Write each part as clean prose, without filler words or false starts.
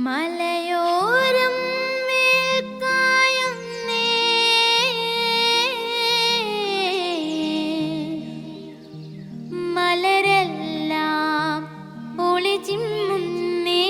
മലയോരം വേൽക്കായുന്നേ, മലരെല്ലാം ഒളിച്ചിമ്മുന്നേ.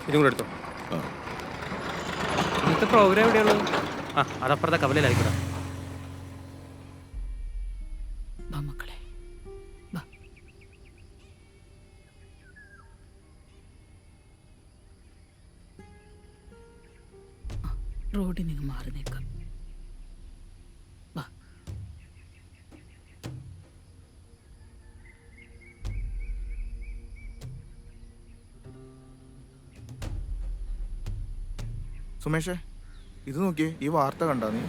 ഇതും ഇന്നത്തെ പ്രോഗ്രാം എവിടെയുള്ളത്? അതപ്പുറത്തെ കവലയിലായിക്കൂടാ. മക്കളെ റോഡിൽ നിന്ന് മാറി നിൽക്കാം. സുമേഷേ, ഇത് നോക്കിയേ, ഈ വാർത്ത കണ്ടാ നീ?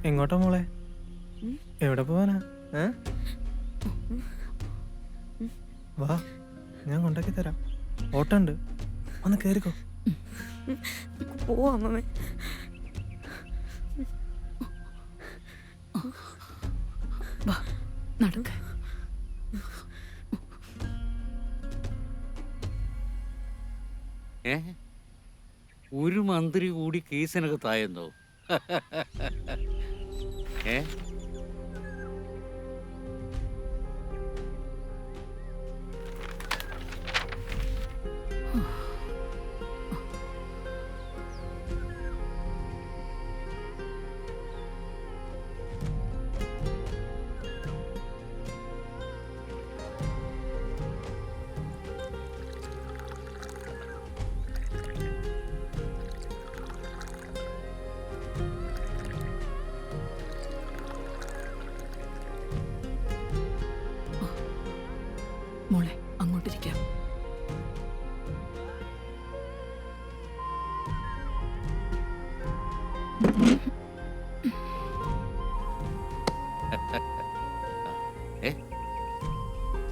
എങ്ങോട്ടാ മോളെ? എവിടെ പോവാനാ? വാ ഞാൻ കൊണ്ടാക്കി തരാം. ഓട്ടം ഉണ്ട്, ഒന്ന് കയറിക്കോ. പോവാ അമ്മമ്മേ. വാ നടക്ക. ഒരു മന്ത്രി കൂടി കേസിനകത്തായെന്നോ? ഏ മോളെ അങ്ങോട്ടിരിക്കാം.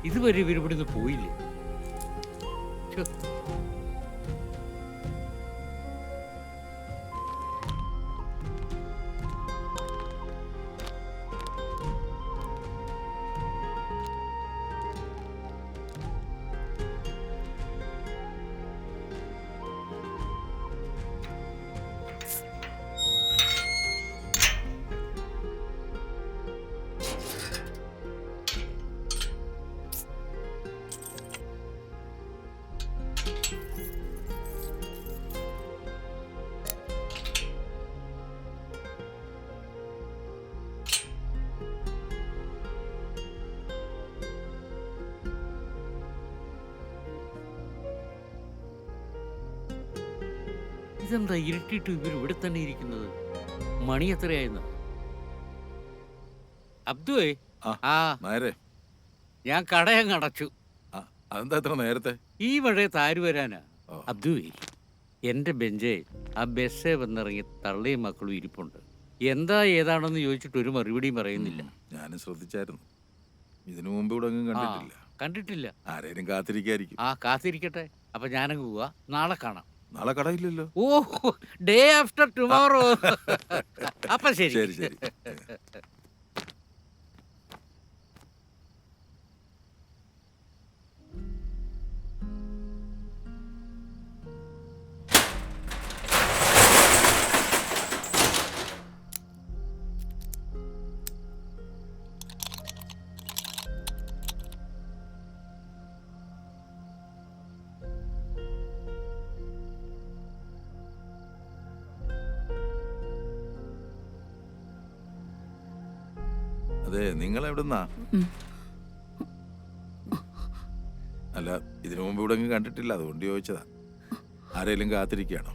ഇതുവരെ ഇവരിവിടുന്ന് പോയില്ലേ? ഛെ. ഇതെന്താ ഇരുട്ടിട്ട് ഇവർ ഇവിടെ തന്നെ ഇരിക്കുന്നത്? മണി എത്രയായിരുന്നു? അബ്ദുവേ, ആ നേരെ ഞാൻ കടയങ്ങ് അടച്ചു. അതെന്താ എത്ര നേരത്തെ? ഈ മഴയത്ത് ആര് വരാനാ? ഓ. അബ്ദുവേ, എൻ്റെ ബെഞ്ചേ ആ ബസ്സേ വന്നിറങ്ങി തള്ളയും മക്കളും ഇരിപ്പുണ്ട്. എന്താ ഏതാണെന്ന് ചോദിച്ചിട്ട് ഒരു മറുപടിയും പറയുന്നില്ല. ഞാനും ശ്രദ്ധിച്ചായിരുന്നു. ഇതിനു മുമ്പ് ഇവിടെ ഒന്നും കണ്ടിട്ടില്ല. കണ്ടിട്ടില്ല. ആരേലും കാത്തിരിക്കായിരിക്കും. ആ കാത്തിരിക്കട്ടെ. അപ്പൊ ഞാനങ്ങ് പോവാ. നാളെ കാണാം. നാളെ കടയില്ലല്ലോ. ഓ, ഡേ ആഫ്റ്റർ ടുമോറോ. അപ്പൊ ശരി. ശരി ശരി. അതെ, നിങ്ങൾ എവിടുന്നാ? അല്ല, ഇതിനു മുമ്പ് ഇവിടെ ഒന്നും കണ്ടിട്ടില്ല, അതുകൊണ്ട് ചോദിച്ചതാ. ആരേലും കാത്തിരിക്കുകയാണോ?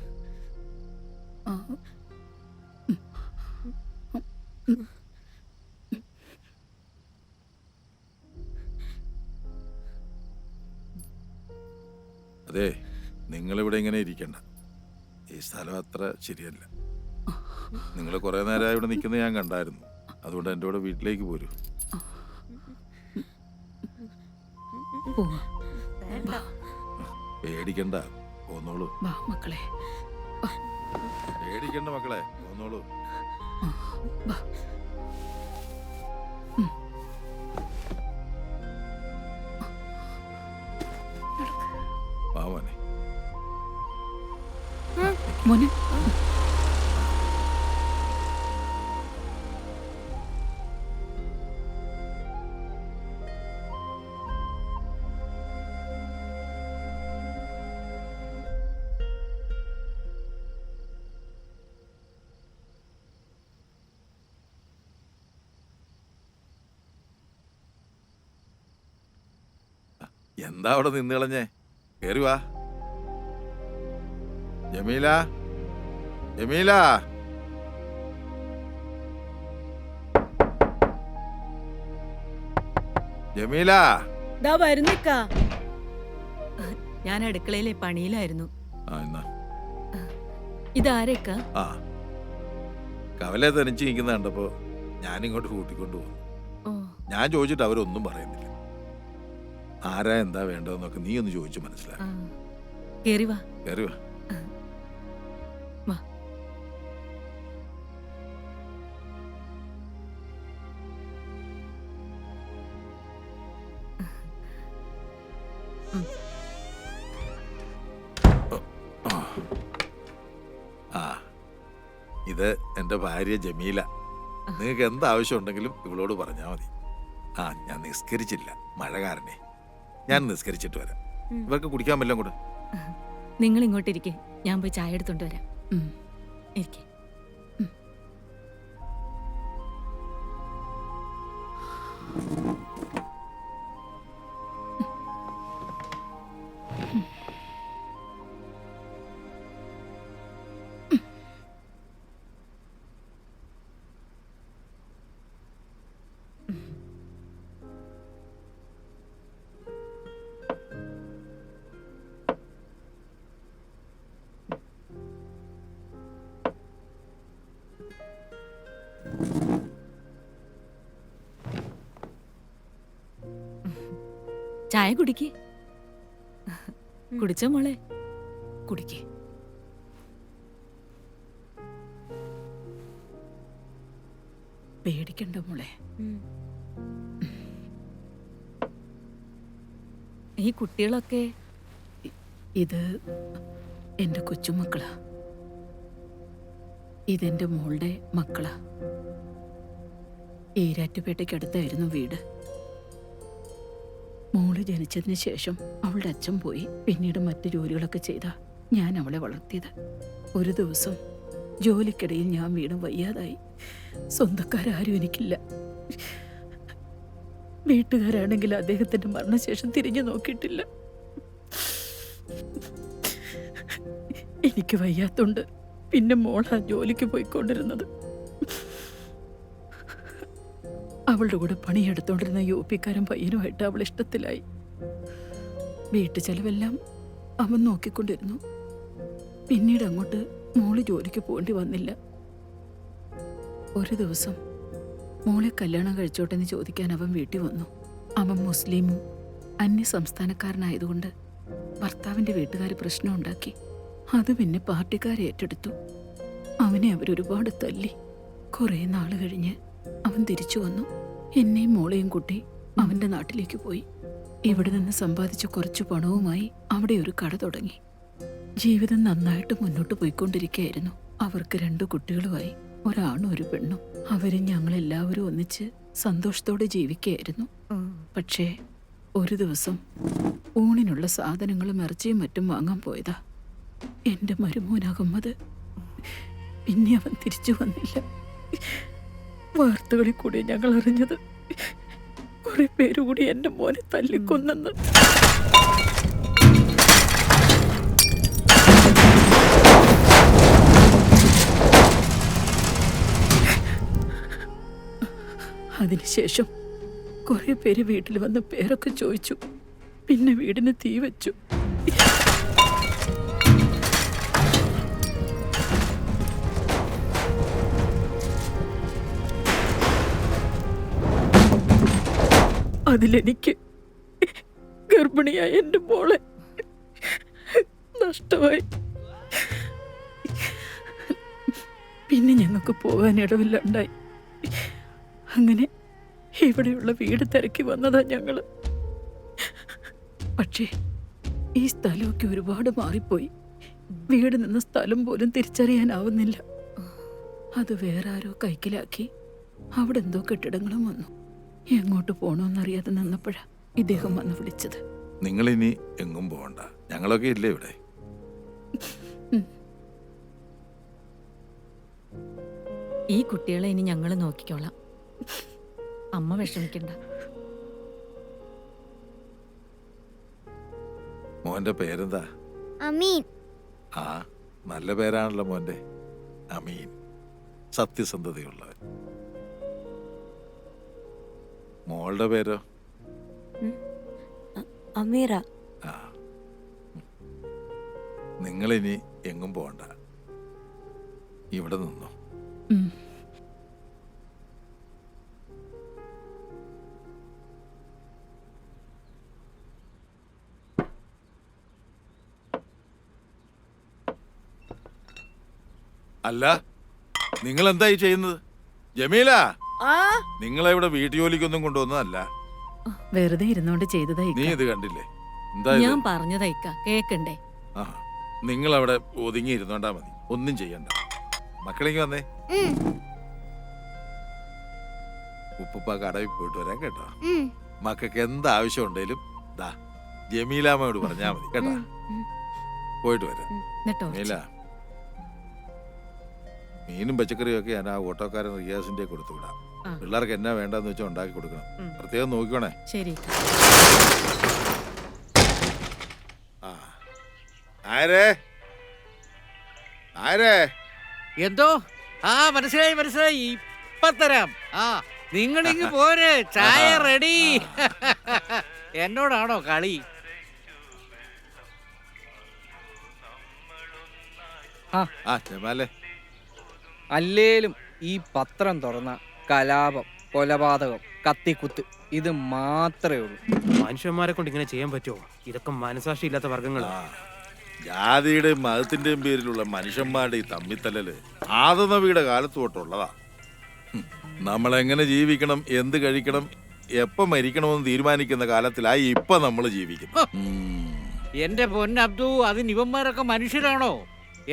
അതെ, നിങ്ങളിവിടെ ഇങ്ങനെ ഇരിക്കണ്ട. ഈ സ്ഥലം അത്ര ശരിയല്ല. നിങ്ങൾ കുറെ നേരമായി ഇവിടെ നിൽക്കുന്നത് ഞാൻ കണ്ടായിരുന്നു. അതുകൊണ്ട് എൻ്റെ കൂടെ വീട്ടിലേക്ക് പോരൂ. പേടിക്കണ്ട, പോന്നോളൂ. മക്കളെ പേടിക്കണ്ട മക്കളെ, പോന്നോളൂ. വാമോനെ. മോനെ എന്താ അവിടെ നിന്ന് കളഞ്ഞേ? കേറി വാ. ജമീല, ജമീല. ജമീല. ദാ വരുന്നിക്കാ. ഞാൻ അടുക്കളയിലെ പണിയിലായിരുന്നു. എന്നാ ഇതാരേക്കാ? ആ, കവലെ തനിച്ച് നിൽക്കുന്ന കണ്ടപ്പോ ഞാനിങ്ങോട്ട് കൂട്ടിക്കൊണ്ടു പോകുന്നു. ഓ, ഞാൻ ചോദിച്ചിട്ട് അവരൊന്നും പറയുന്നില്ല. ആരാ എന്താ വേണ്ടതെന്നൊക്കെ നീ ഒന്ന് ചോദിച്ചു മനസ്സിലാക്കി. കേറി വാ. കയറി വാ. വാ. ആ, ഇത് എൻ്റെ ഭാര്യ ജമീല. നിങ്ങൾക്ക് എന്താവശ്യം ഉണ്ടെങ്കിലും ഇവളോട് പറഞ്ഞാൽ മതി. ആ, ഞാൻ നിസ്കരിച്ചില്ല, മഴ കാരണേ. ഞാൻ നിസ്കരിച്ചിട്ട് വരാം. ഇവർക്ക് കുടിക്കാൻ വല്ലതും കൂടെ. നിങ്ങൾ ഇങ്ങോട്ട് ഇരിക്കേ, ഞാൻ പോയി ചായ എടുത്തോണ്ട് വരാം. ഉം. ഇരിക്കേ. ചായ കുടിക്കേ. കുടിച്ചോ മോളെ? കുടിക്കേ. പേടിക്കണ്ട മോളെ. ഈ കുട്ടികളൊക്കെ ഇത് എൻ്റെ കൊച്ചുമക്കളാ. ഇതെൻ്റെ മോളുടെ മക്കളാ. ഈരാറ്റുപേട്ടയ്ക്കടുത്തായിരുന്നു വീട്. മോള് ജനിച്ചതിന് ശേഷം അവളുടെ അച്ഛൻ പോയി. പിന്നീട് മറ്റു ജോലികളൊക്കെ ചെയ്താ ഞാൻ അവളെ വളർത്തിയത്. ഒരു ദിവസം ജോലിക്കിടയിൽ ഞാൻ വീണ് വയ്യാതായി. സ്വന്തക്കാരും എനിക്കില്ല. വീട്ടുകാരാണെങ്കിൽ അദ്ദേഹത്തിന്റെ മരണശേഷം തിരിഞ്ഞു നോക്കിയിട്ടില്ല. എനിക്ക് വയ്യാത്തോണ്ട് പിന്നെ മോളാ ജോലിക്ക് പോയിക്കൊണ്ടിരുന്നത്. അവളുടെ കൂടെ പണിയെടുത്തോണ്ടിരുന്ന യുപിക്കാരൻ പയ്യനുമായിട്ട് അവൾ ഇഷ്ടത്തിലായി. വീട്ടു ചെലവെല്ലാം അവൻ നോക്കിക്കൊണ്ടിരുന്നു. പിന്നീട് അങ്ങോട്ട് മോള് ജോലിക്ക് പോകേണ്ടി വന്നില്ല. ഒരു ദിവസം മോളെ കല്യാണം കഴിച്ചോട്ടെന്ന് ചോദിക്കാൻ അവൻ വീട്ടിൽ വന്നു. അവൻ മുസ്ലിമും അന്യ സംസ്ഥാനക്കാരനായതുകൊണ്ട് ഭർത്താവിന്റെ വീട്ടുകാർ പ്രശ്നം ഉണ്ടാക്കി. അത് പിന്നെ പാർട്ടിക്കാരെ ഏറ്റെടുത്തു. അവനെ അവരൊരുപാട് തല്ലി. കുറെ നാൾ കഴിഞ്ഞ് അവൻ തിരിച്ചു വന്നു. എന്നെയും മോളെയും കൂട്ടി അവന്റെ നാട്ടിലേക്ക് പോയി. ഇവിടെ നിന്ന് സമ്പാദിച്ച കുറച്ചു പണവുമായി അവിടെ ഒരു കട തുടങ്ങി. ജീവിതം നന്നായിട്ട് മുന്നോട്ട് പോയിക്കൊണ്ടിരിക്കുകയായിരുന്നു. അവർക്ക് 2 കുട്ടികളുമായി, ഒരാണും ഒരു പെണ്ണും. അവരും ഞങ്ങളെല്ലാവരും ഒന്നിച്ച് സന്തോഷത്തോടെ ജീവിക്കുകയായിരുന്നു. പക്ഷേ ഒരു ദിവസം ഊണിനുള്ള സാധനങ്ങളും ഇറച്ചിയും മറ്റും വാങ്ങാൻ പോയതാ എന്റെ മരുമോൻ അഹമ്മദ്. പിന്നെ അവൻ തിരിച്ചു വന്നില്ല. വാർത്തകളിൽ കൂടി ഞങ്ങൾ അറിഞ്ഞത് കുറെ പേരുകൂടി എന്റെ മോനെ തല്ലിക്കൊന്നെന്ന്. അതിനുശേഷം കുറെ പേര് വീട്ടിൽ വന്ന് പേരൊക്കെ ചോദിച്ചു. പിന്നെ വീടിന് തീ വെച്ചു. അതിലെനിക്ക് ഗർഭിണിയായ എൻ്റെ മോളെ നഷ്ടമായി. പിന്നെ ഞങ്ങൾക്ക് പോകാൻ ഇടവില്ലാണ്ടായി. അങ്ങനെ ഇവിടെയുള്ള വീട് തിരക്കി വന്നതാ ഞങ്ങള്. പക്ഷേ ഈ സ്ഥലമൊക്കെ ഒരുപാട് മാറിപ്പോയി. വീട് നിന്ന സ്ഥലം പോലും തിരിച്ചറിയാനാവുന്നില്ല. അത് വേറെ ആരോ കൈക്കലാക്കി അവിടെ എന്തോ കെട്ടിടങ്ങളും വന്നു. എങ്ങോട്ട് പോണോന്നറിയാതെ നിന്നപ്പോഴാ ഇദ്ദേഹം വന്ന് വിളിച്ചത്. നിങ്ങളിനി എങ്ങും പോകണ്ട, ഞങ്ങളൊക്കെ ഇല്ലേ ഇവിടെ. ഈ കുട്ടികളെ ഇനി ഞങ്ങൾ നോക്കിക്കോളാം. അമ്മ വിഷമിക്കണ്ട. മോന്റെ പേരെന്താ? അമീൻ. ആ, നല്ല പേരാണല്ലോ മോന്റെ. അമീൻ, സത്യസന്ധതയുള്ളവൻ. മോളുടെ പേരോ? അമീറ. ആ, നിങ്ങളിനി എങ്ങും പോകണ്ട, ഇവിടെ നിന്നോ. അല്ല നിങ്ങൾ എന്തായി ചെയ്യുന്നത്? ജമീല, നിങ്ങളെ ഇവിടെ വീട്ടുജോലിക്കൊന്നും കൊണ്ടുവന്നതല്ല. വെറുതെ ഇരുന്നോണ്ട് ചെയ്തതാ നീ ഇക്ക. ഇത് കണ്ടില്ലേ? എന്താ ഞാൻ പറഞ്ഞതാ ഇക്ക കേക്കണ്ടേ? ആ, നിങ്ങൾ അവിടെ ഒതുങ്ങി ഇരുന്നോണ്ടാ മതി, ഒന്നും ചെയ്യണ്ട. മക്കളെങ്കിൽ വന്നേ. ഉപ്പുപ്പ കടവിൽ പോയിട്ട് വരാൻ കേട്ടോ. മക്കൾക്ക് എന്താവശ്യം ഉണ്ടെങ്കിലും ദാ ജമീലാമ്മയോട് പറഞ്ഞാ മതി കേട്ടോ. പോയിട്ട് വരാം. എന്നിട്ടോ ജമീല, മീനും പച്ചക്കറിയും ഒക്കെ ഞാൻ ആ ഓട്ടോക്കാരൻ റിയാസിന്റെ കൊടുത്തു വിടാം. ആ. പിള്ളേർക്ക് എന്നാ വേണ്ടെന്ന് വെച്ചാൽ ഉണ്ടാക്കി കൊടുക്കണം. പ്രത്യേകം നോക്കിക്കോണേ. ശരി ഇക്ക. ആ, ആരേ ആരേ എന്തോ ആ മനസ്സിലായി മനസ്സിലായി, ഇപ്പൊ തരാം. ആ നിങ്ങളിങ്ങ് പോര്, ചായ റെഡി. എന്നോടാണോ കളി? ആ ജമാലേ, അല്ലേലും ഈ പത്രം തുറന്ന കലാപം, കൊലപാതകം, കത്തിക്കുത്ത് ഇത് മാത്രമേ ഉള്ളൂ. മനുഷ്യന്മാരെ കൊണ്ട് ഇങ്ങനെ ചെയ്യാൻ പറ്റുമോ? ഇതൊക്കെ മനസാക്ഷി ഇല്ലാത്ത വർഗങ്ങളാ. ജാതിയുടെയും മതത്തിന്റെയും പേരിലുള്ള മനുഷ്യന്മാരുടെ ഈ തമ്മിത്തല്ലല് ആദനവിയുടെ കാലത്ത് തൊട്ടുള്ളതാ. നമ്മളെങ്ങനെ ജീവിക്കണം, എന്ത് കഴിക്കണം, എപ്പം മരിക്കണമെന്ന് തീരുമാനിക്കുന്ന കാലത്തിലായി ഇപ്പൊ നമ്മൾ ജീവിക്കുന്നു. എന്റെ പൊന്നബ്ദു, അതിന് ഇവന്മാരൊക്കെ മനുഷ്യരാണോ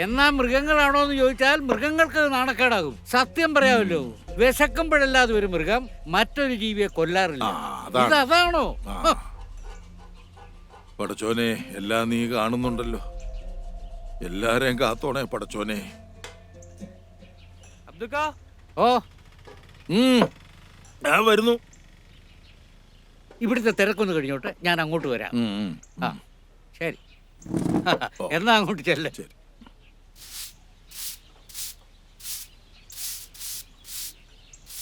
എന്നാ മൃഗങ്ങളാണോ എന്ന് ചോദിച്ചാൽ മൃഗങ്ങൾക്ക് നാണക്കേടാകും. സത്യം പറയാമല്ലോ, വിശക്കുമ്പോഴല്ലാതെ ഒരു മൃഗം മറ്റൊരു ജീവിയെ കൊല്ലാറില്ല. അതാണോ? പടച്ചോനെ, എല്ലാം നീ കാണുന്നുണ്ടല്ലോ. എല്ലാരെയും കാത്തോണേ പടച്ചോനെ. അബ്ദുക്കാ, ഓ, ഞാൻ വരുന്നു. ഇവിടുത്തെ തിരക്കൊന്ന് കഴിഞ്ഞോട്ടെ, ഞാൻ അങ്ങോട്ട് വരാം. ആ ശരി, എന്നാ അങ്ങോട്ട് ചെല്ല. ശരി.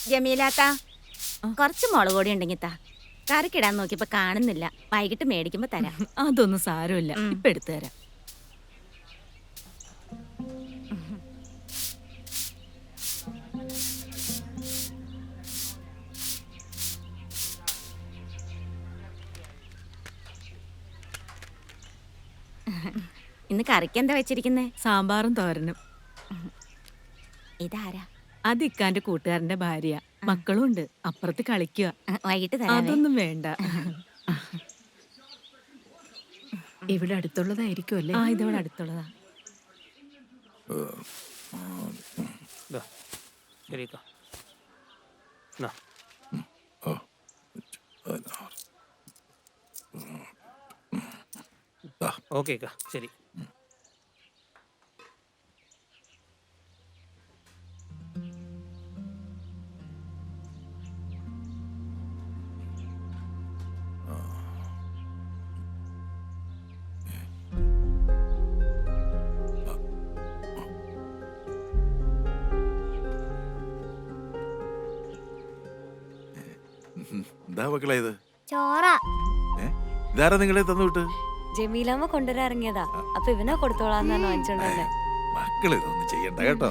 ജമീലാത്ത, കുറച്ച് മുളക് പൊടി ഉണ്ടെങ്കിൽ താ. കറിക്കിടാൻ നോക്കിയപ്പോ കാണുന്നില്ല. വൈകിട്ട് മേടിക്കുമ്പോ തരാം. അതൊന്നും സാരമില്ല, ഇപ്പൊ എടുത്തു തരാം. ഇന്ന് കറിക്ക് എന്താ വെച്ചിരിക്കുന്നേ? സാമ്പാറും തോരനും. ഇതാരാ? അത് ഇക്കാന്റെ കൂട്ടുകാരന്റെ ഭാര്യ. മക്കളും ഉണ്ട്, അപ്പുറത്ത് കളിക്കുക. വൈകിട്ട് തരാം. അതൊന്നും വേണ്ട. ഇവിടെ അടുത്തുള്ളതായിരിക്കും അല്ലേ? ആ, ഇതവിടെ അടുത്തുള്ളതാ. ശരി. ഓക്കെ ശരി. എന്താ മക്കളെ ഇത്? ചോറ. ഇതാരാ നിങ്ങളെ തന്നു വിട്ട്? ജമീലാമ്മ കൊണ്ടുവരാറിങ്ങിയതാ. അപ്പൊ ഇവനാ കൊടുത്തോളാന്നാണ് വാങ്ങിച്ചോണ്ടേ. മക്കൾ ഇതൊന്നും ചെയ്യണ്ട കേട്ടോ.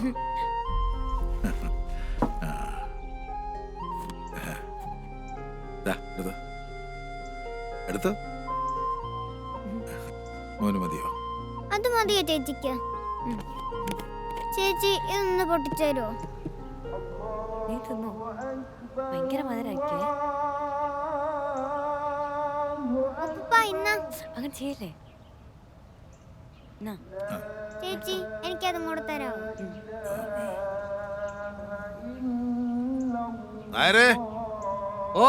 എടുത്തോ, മോന് മതിയോ? അത് മതിയോ ചേച്ചിക്ക്? ചേച്ചി ഇതൊന്ന് പൊട്ടിച്ചേരോ? നീ തിന്നോ? ഭയങ്കര മധുരാക്കിയേ. അങ്ങനെ ചെയ്യല്ലേ. ചേച്ചി എനിക്കതും കൂടെ തരാമോ? ആരേ? ഓ,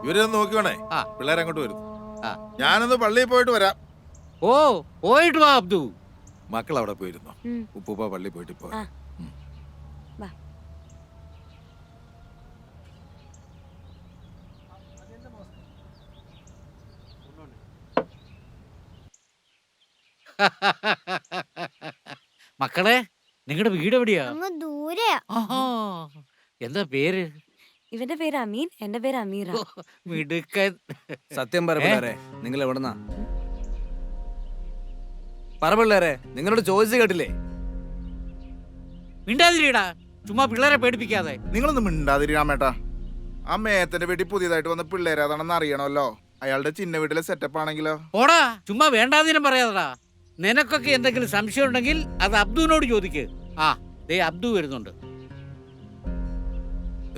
ഇവരൊന്ന് നോക്കിക്കോണേ. ആ. പിള്ളേരെ അങ്ങോട്ട് വരുന്നു. ആ. ഞാനൊന്ന് പള്ളിയിൽ പോയിട്ട് വരാം. ഓ, പോയിട്ട് വാ അബ്ദു. മക്കൾ അവിടെ പോയിരുന്നു. ഉപ്പൂപ്പ പള്ളിയിൽ പോയിട്ട് പോ. മക്കളെ, നിങ്ങളുടെ വീട് എവിടെയാ? അങ്ങ് ദൂരെയാ. ആഹാ, എന്താ പേര്? ഇവന്റെ പേര് അമീൻ, എന്റെ പേര് അമീറ. മിടുക്കൻ. സത്യം പറ പിള്ളേരെ, നിങ്ങൾ എവിടെന്നാ? പറ പിള്ളേരെ, നിങ്ങളോട് ചോദിച്ചു കേട്ടില്ലേ? മിണ്ടാതിരിടാ, ചുമ്മാ പിള്ളേരെ പേടിപ്പിക്കാതെ. നിങ്ങളൊന്നും മിണ്ടാതിരിക്കാമേട്ടാ. ആ മേത്തന്റെ വീട്ടിൽ പുതിയതായിട്ട് വന്ന പിള്ളേരാതാണെന്ന് അറിയണമല്ലോ. അയാളുടെ ചിന്ന വീട്ടിലെ സെറ്റപ്പ് ആണെങ്കിലോ? ഓടാ, ചുമ്മാ വേണ്ടാതിനും പറയാതടാ. നിനക്കൊക്കെ എന്തെങ്കിലും സംശയം ഉണ്ടെങ്കിൽ അത് അബ്ദുവിനോട് ചോദിക്ക്. ആ, ദേ അബ്ദു വരുന്നുണ്ട്.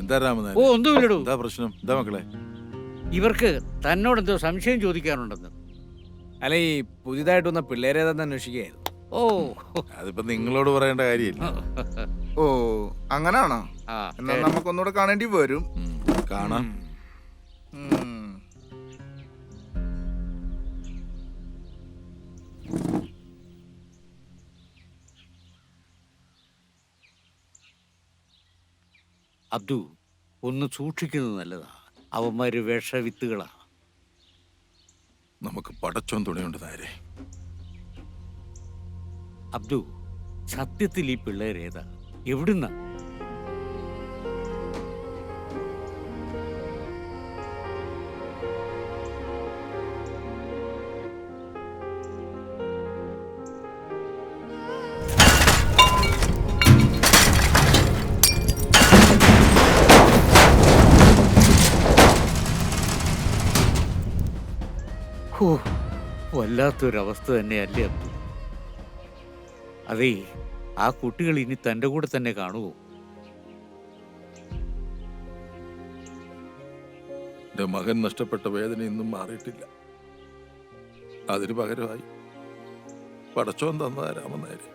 എന്താ രാമനാഥൻ? ഓ ഒന്നുമില്ലടൂ. എന്താ പ്രശ്നം? എന്താ മക്കളെ? ഇവർക്ക് തന്നോടെന്തോ സംശയം ചോദിക്കാനുണ്ടെന്ന്. അല്ല, ഈ പുതിയതായിട്ട് വന്ന പിള്ളേരേതാന്ന് അന്വേഷിക്കുകയായിരുന്നു. ഓ അതിപ്പോ നിങ്ങളോട് പറയേണ്ട കാര്യമില്ല. ഓ അങ്ങനാണോ? ആ, എന്നാ നമുക്കൊന്നുകൂടെ കാണേണ്ടി വരും. കാണാം. ഉം. അബ്ദു ഒന്ന് സൂക്ഷിക്കുന്നത് നല്ലതാ. അവന്മാര് വിഷവിത്തുകളാ. നമുക്ക് പടച്ചോൻ തുണയുണ്ട് നേരെ. അബ്ദു, സത്യത്തിൽ ഈ പിള്ളേരേതാ? എവിടുന്ന? ഓ, വല്ലാത്തൊരവസ്ഥ തന്നെയല്ലേ അബ്ദു. അതേ, ആ കുട്ടികൾ ഇനി തൻ്റെ കൂടെ തന്നെ കാണുമോ? എന്റെ മകൻ നഷ്ടപ്പെട്ട വേദന ഇന്നും മാറിയിട്ടില്ല. അതിന് പകരമായി പടച്ചോൻ തന്നതാ രാമനായരെ.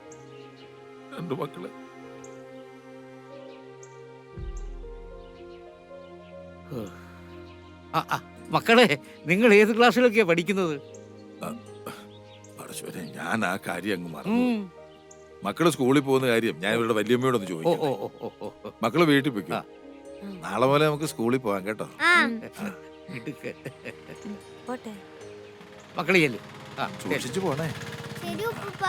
2 മക്കളെ. മക്കളെ, നിങ്ങൾ ഏത് ക്ലാസ്സിലൊക്കെയാ പഠിക്കുന്നത്? പടച്ചോനെ, ഞാൻ ആ കാര്യം അങ്ങ് മറന്നു. മക്കള് സ്കൂളിൽ പോകുന്ന കാര്യം ഞാൻ ഇവരുടെ വല്യമ്മയോടൊന്ന് ചോദിക്കും. മക്കള് വീട്ടിൽ പോയിക്കോ. നാളെ പോലെ നമുക്ക് സ്കൂളിൽ പോകാം കേട്ടോ. ആ പോട്ടെ. മക്കളെ ചെല്ല്. സൂക്ഷിച്ചു പോണേ. ശരി ഉപ്പുപ്പ.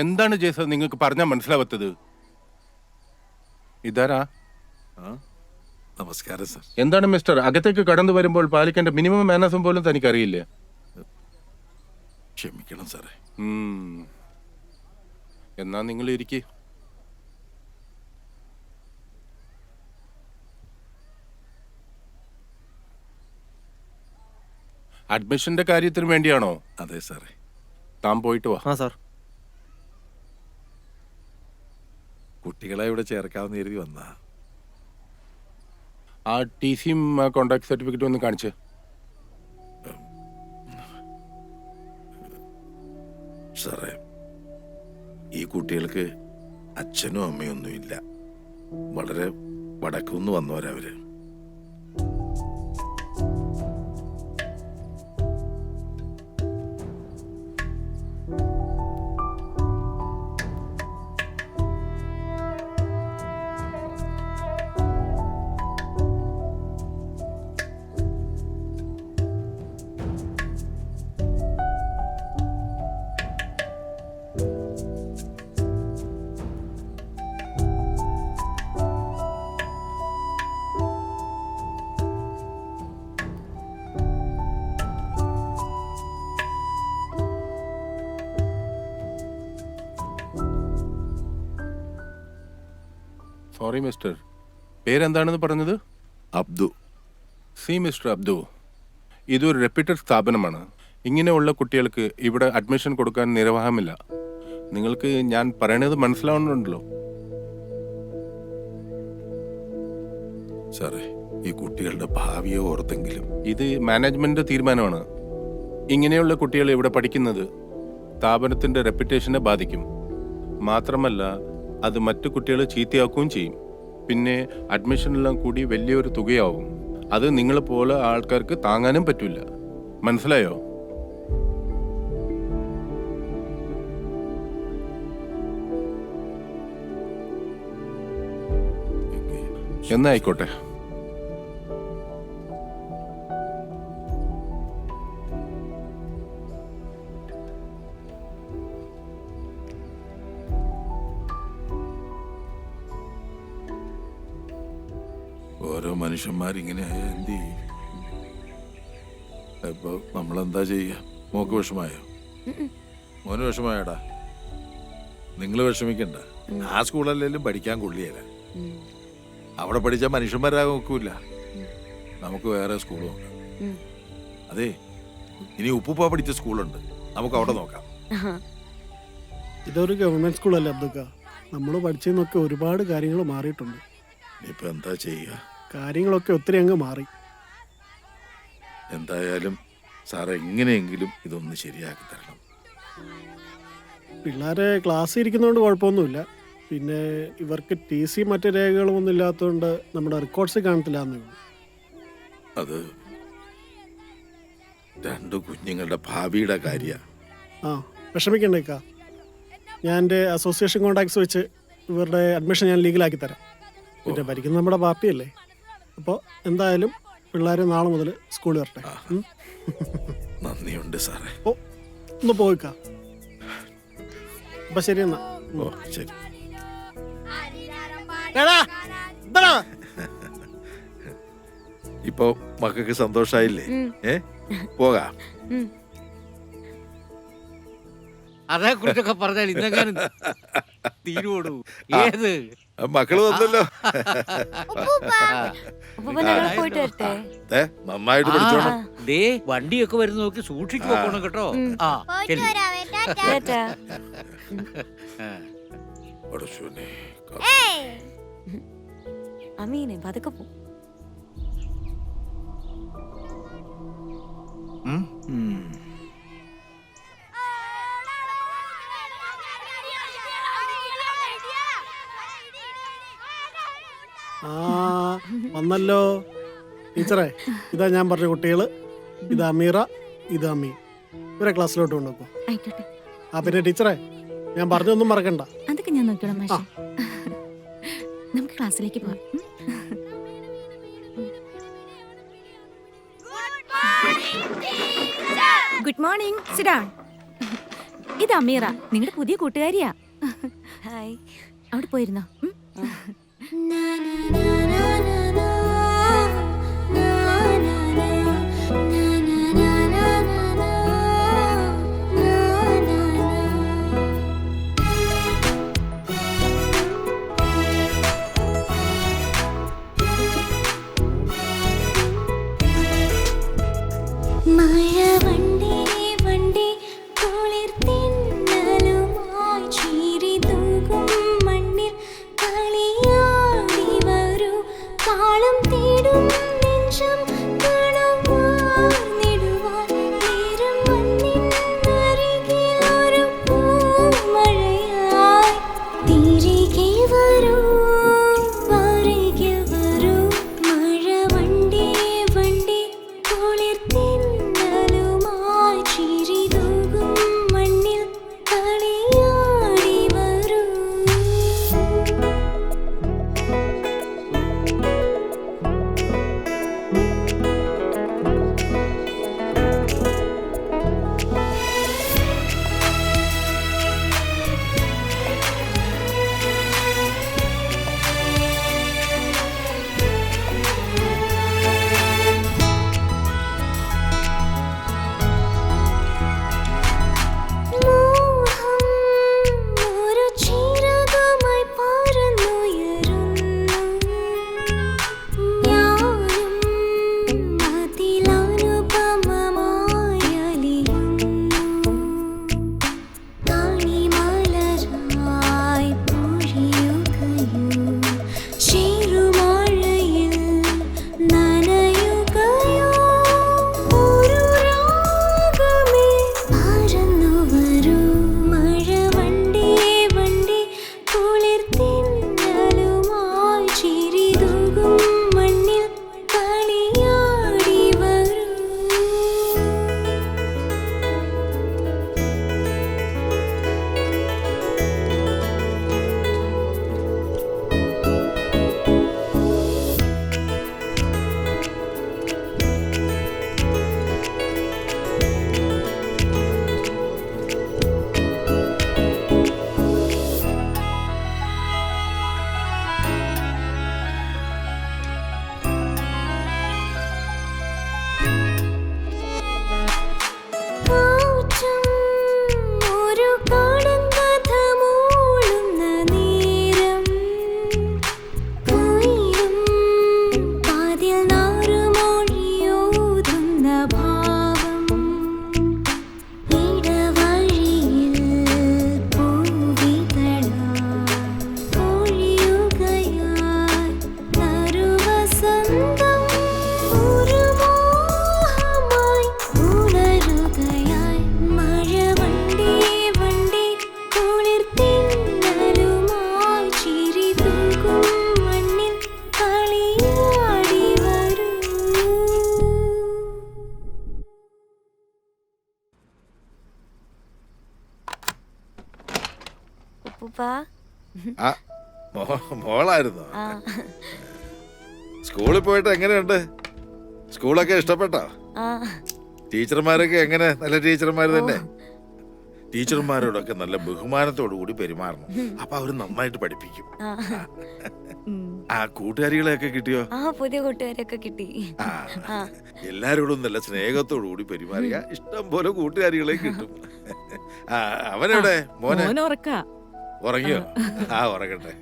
എന്താണ് ജേസ നിങ്ങൾക്ക് പറഞ്ഞാൽ മനസ്സിലാവാത്തത്? ഇതാരാ? നമസ്കാരം സർ. എന്താണ് മിസ്റ്റർ, അകത്തേക്ക് കടന്നു വരുമ്പോൾ പാലിക്കേണ്ട മിനിമം മാനേഴ്സും പോലും തനിക്കറിയില്ലേ? ക്ഷമിക്കണം സാറേ. എന്നാ നിങ്ങൾ ഇരിക്കേ. അഡ്മിഷന്റെ കാര്യത്തിന് വേണ്ടിയാണോ? അതെ സാറേ. താൻ പോയിട്ട് വാ. ആ സാർ. കുട്ടികളെ ഇവിടെ ചേർക്കാമെന്ന് കരുതി വന്നാ. ആ ടി.സിയും കോൺട്രാക്ട് സർട്ടിഫിക്കറ്റും ഒന്ന് കാണിച്ച്. സാറേ, ഈ കുട്ടികൾക്ക് അച്ഛനും അമ്മയൊന്നും ഇല്ല. വളരെ വടക്കുന്ന് വന്നവരവര്. സോറി മിസ്റ്റർ, പേരെന്താണെന്ന് പറഞ്ഞത്? അബ്ദു. സി മിസ്റ്റർ അബ്ദു, ഇതൊരു റെപ്യൂട്ടഡ് സ്ഥാപനമാണ്. ഇങ്ങനെയുള്ള കുട്ടികൾക്ക് ഇവിടെ അഡ്മിഷൻ കൊടുക്കാൻ നിർവാഹമില്ല. നിങ്ങൾക്ക് ഞാൻ പറയണത് മനസ്സിലാവുന്നുണ്ടല്ലോ. സാറേ, ഈ കുട്ടികളുടെ ഭാവിയെ ഓർത്തെങ്കിലും. ഇത് മാനേജ്മെന്റ് തീരുമാനമാണ്. ഇങ്ങനെയുള്ള കുട്ടികൾ ഇവിടെ പഠിക്കുന്നത് സ്ഥാപനത്തിന്റെ റെപ്യൂട്ടേഷനെ ബാധിക്കും. മാത്രമല്ല, അത് മറ്റു കുട്ടികളെ ചീത്തയാക്കുകയും ചെയ്യും. പിന്നെ അഡ്മിഷനെല്ലാം കൂടി വലിയൊരു തുകയാവും. അത് നിങ്ങളെ പോലെ ആൾക്കാർക്ക് താങ്ങാനും പറ്റില്ല. മനസ്സിലായോ? എന്നാ ആയിക്കോട്ടെ. ഓരോ മനുഷ്യന്മാരിങ്ങനെ എന്ത് ചെയ്യും? ഇപ്പൊ നമ്മളെന്താ ചെയ്യുക? മോക്ക് വിഷമായോ? മോന് വിഷമായോടാ? നിങ്ങൾ വിഷമിക്കണ്ട. ആ സ്കൂളല്ലെങ്കിലും പഠിക്കാൻ കൊള്ളിയല്ല. അവിടെ പഠിച്ച മനുഷ്യന്മാരാകാൻ നോക്കൂല. നമുക്ക് വേറെ സ്കൂൾ നോക്കാം. അതെ, ഇനി ഉപ്പുപ്പ പഠിച്ച സ്കൂളുണ്ട്, നമുക്ക് അവിടെ നോക്കാം. ഇതൊരു ഗവൺമെന്റ് സ്കൂളല്ലേ അബ്ദുക്ക? നമ്മൾ പഠിച്ചതിനൊക്കെ ഒരുപാട് കാര്യങ്ങൾ മാറിയിട്ടുണ്ട്. ഇപ്പൊ എന്താ ചെയ്യുക? കാര്യങ്ങളൊക്കെ ഒത്തിരി അങ്ങ് മാറി. എന്തായാലും സാർ എങ്ങനെയെങ്കിലും ഇതൊന്ന് ശരിയാക്കി തരണം. പിള്ളേരെ ക്ലാസ്സിൽ ഇരിക്കുന്നതുകൊണ്ട് കുഴപ്പമൊന്നുമില്ല. പിന്നെ ഇവർക്ക് TC മറ്റു രേഖകളും ഒന്നും ഇല്ലാത്തതുകൊണ്ട് നമ്മുടെ റെക്കോർഡ്സ് കാണത്തില്ല എന്നേ ഉള്ളൂ. അത് രണ്ടു കുഞ്ഞുങ്ങളുടെ ഭാവിയുടെ കാര്യ. ആ, വിഷമിക്കണ്ടേക്കാ. ഞാൻ എൻ്റെ അസോസിയേഷൻ കോൺടാക്ട്സ് വെച്ച് ഇവരുടെ അഡ്മിഷൻ ഞാൻ ലീഗലാക്കി തരാം. പിന്നെ ഭരിക്കുന്ന നമ്മുടെ പാർട്ടിയല്ലേ. അപ്പോൾ എന്തായാലും പിള്ളേർ നാളെ മുതൽ സ്കൂളിൽ വരട്ടെ. നന്ദിയുണ്ട് സാറേ. ഓ, ഒന്ന് പോയിക്കാം. അപ്പം ശരി എന്നാ. ഓ ശരി. ഇപ്പൊ മക്കൾക്ക് സന്തോഷായില്ലേ? പോകാം. അതേക്കുറിച്ചൊക്കെ പറഞ്ഞാൽ ഇന്നെങ്ങാനും തീരുവോടൂ. ഏത് മക്കള് വന്നല്ലോ. പോയിട്ട് വരട്ടെ. നന്നായിട്ട് പഠിച്ചോണം. ദേ വണ്ടിയൊക്കെ വരുന്ന നോക്കി സൂക്ഷിച്ചു പോകണം കേട്ടോ. ആ പോയിട്ട് ചെല്ലു. വരാവേ. ടാറ്റാ. പടച്ചോനെ. ഏയ്. അമീനെ പതുക്കെ പോ. ആ, വന്നല്ലോ ടീച്ചറേ. ഇതാ ഞാൻ പറഞ്ഞ കുട്ടികള്. ഇത് അമീറ, ഇത് അമീൻ. ഇവരെ ക്ലാസ്സിലോട്ട് കൊണ്ടുപോ. ആയിക്കോട്ടെ. ആ, പിന്നെ ടീച്ചറേ, ഞാൻ പറഞ്ഞൊന്നും മറക്കണ്ട. അതൊക്കെ ഞാൻ നോക്കിയോളാം മാഷെ. നമുക്ക് ക്ലാസ്സിലേക്ക് പോവാം. Good morning. Sit down. ഇത് അമീറ, നിങ്ങളുടെ പുതിയ കൂട്ടുകാരിയാ. ഹായ്. അവിടെ പോയിരുന്നോ? അപ്പൂപ്പാ. ആ മോളായിരുന്നു. സ്കൂളിൽ പോയിട്ട് എങ്ങനെയുണ്ട്? സ്കൂളൊക്കെ ഇഷ്ടപ്പെട്ടോ? ടീച്ചർമാരൊക്കെ എങ്ങനെ? നല്ല ടീച്ചർമാർ തന്നെ. ടീച്ചർമാരോടൊക്കെ നല്ല ബഹുമാനത്തോടു കൂടി പെരുമാറണം. അപ്പൊ അവര് നന്നായിട്ട് പഠിപ്പിക്കും. ആ കൂട്ടുകാരികളെയൊക്കെ കിട്ടിയോ? പുതിയ കൂട്ടുകാരൊക്കെ കിട്ടി. എല്ലാരോടും നല്ല സ്നേഹത്തോടു കൂടി പെരുമാറിയ ഇഷ്ടം പോലെ കൂട്ടുകാരികളെ കിട്ടും. അവനെവിടെ? മോനെ ഉറങ്ങിയോ? ഉറങ്ങട്ടെ ഉറങ്ങട്ടെ.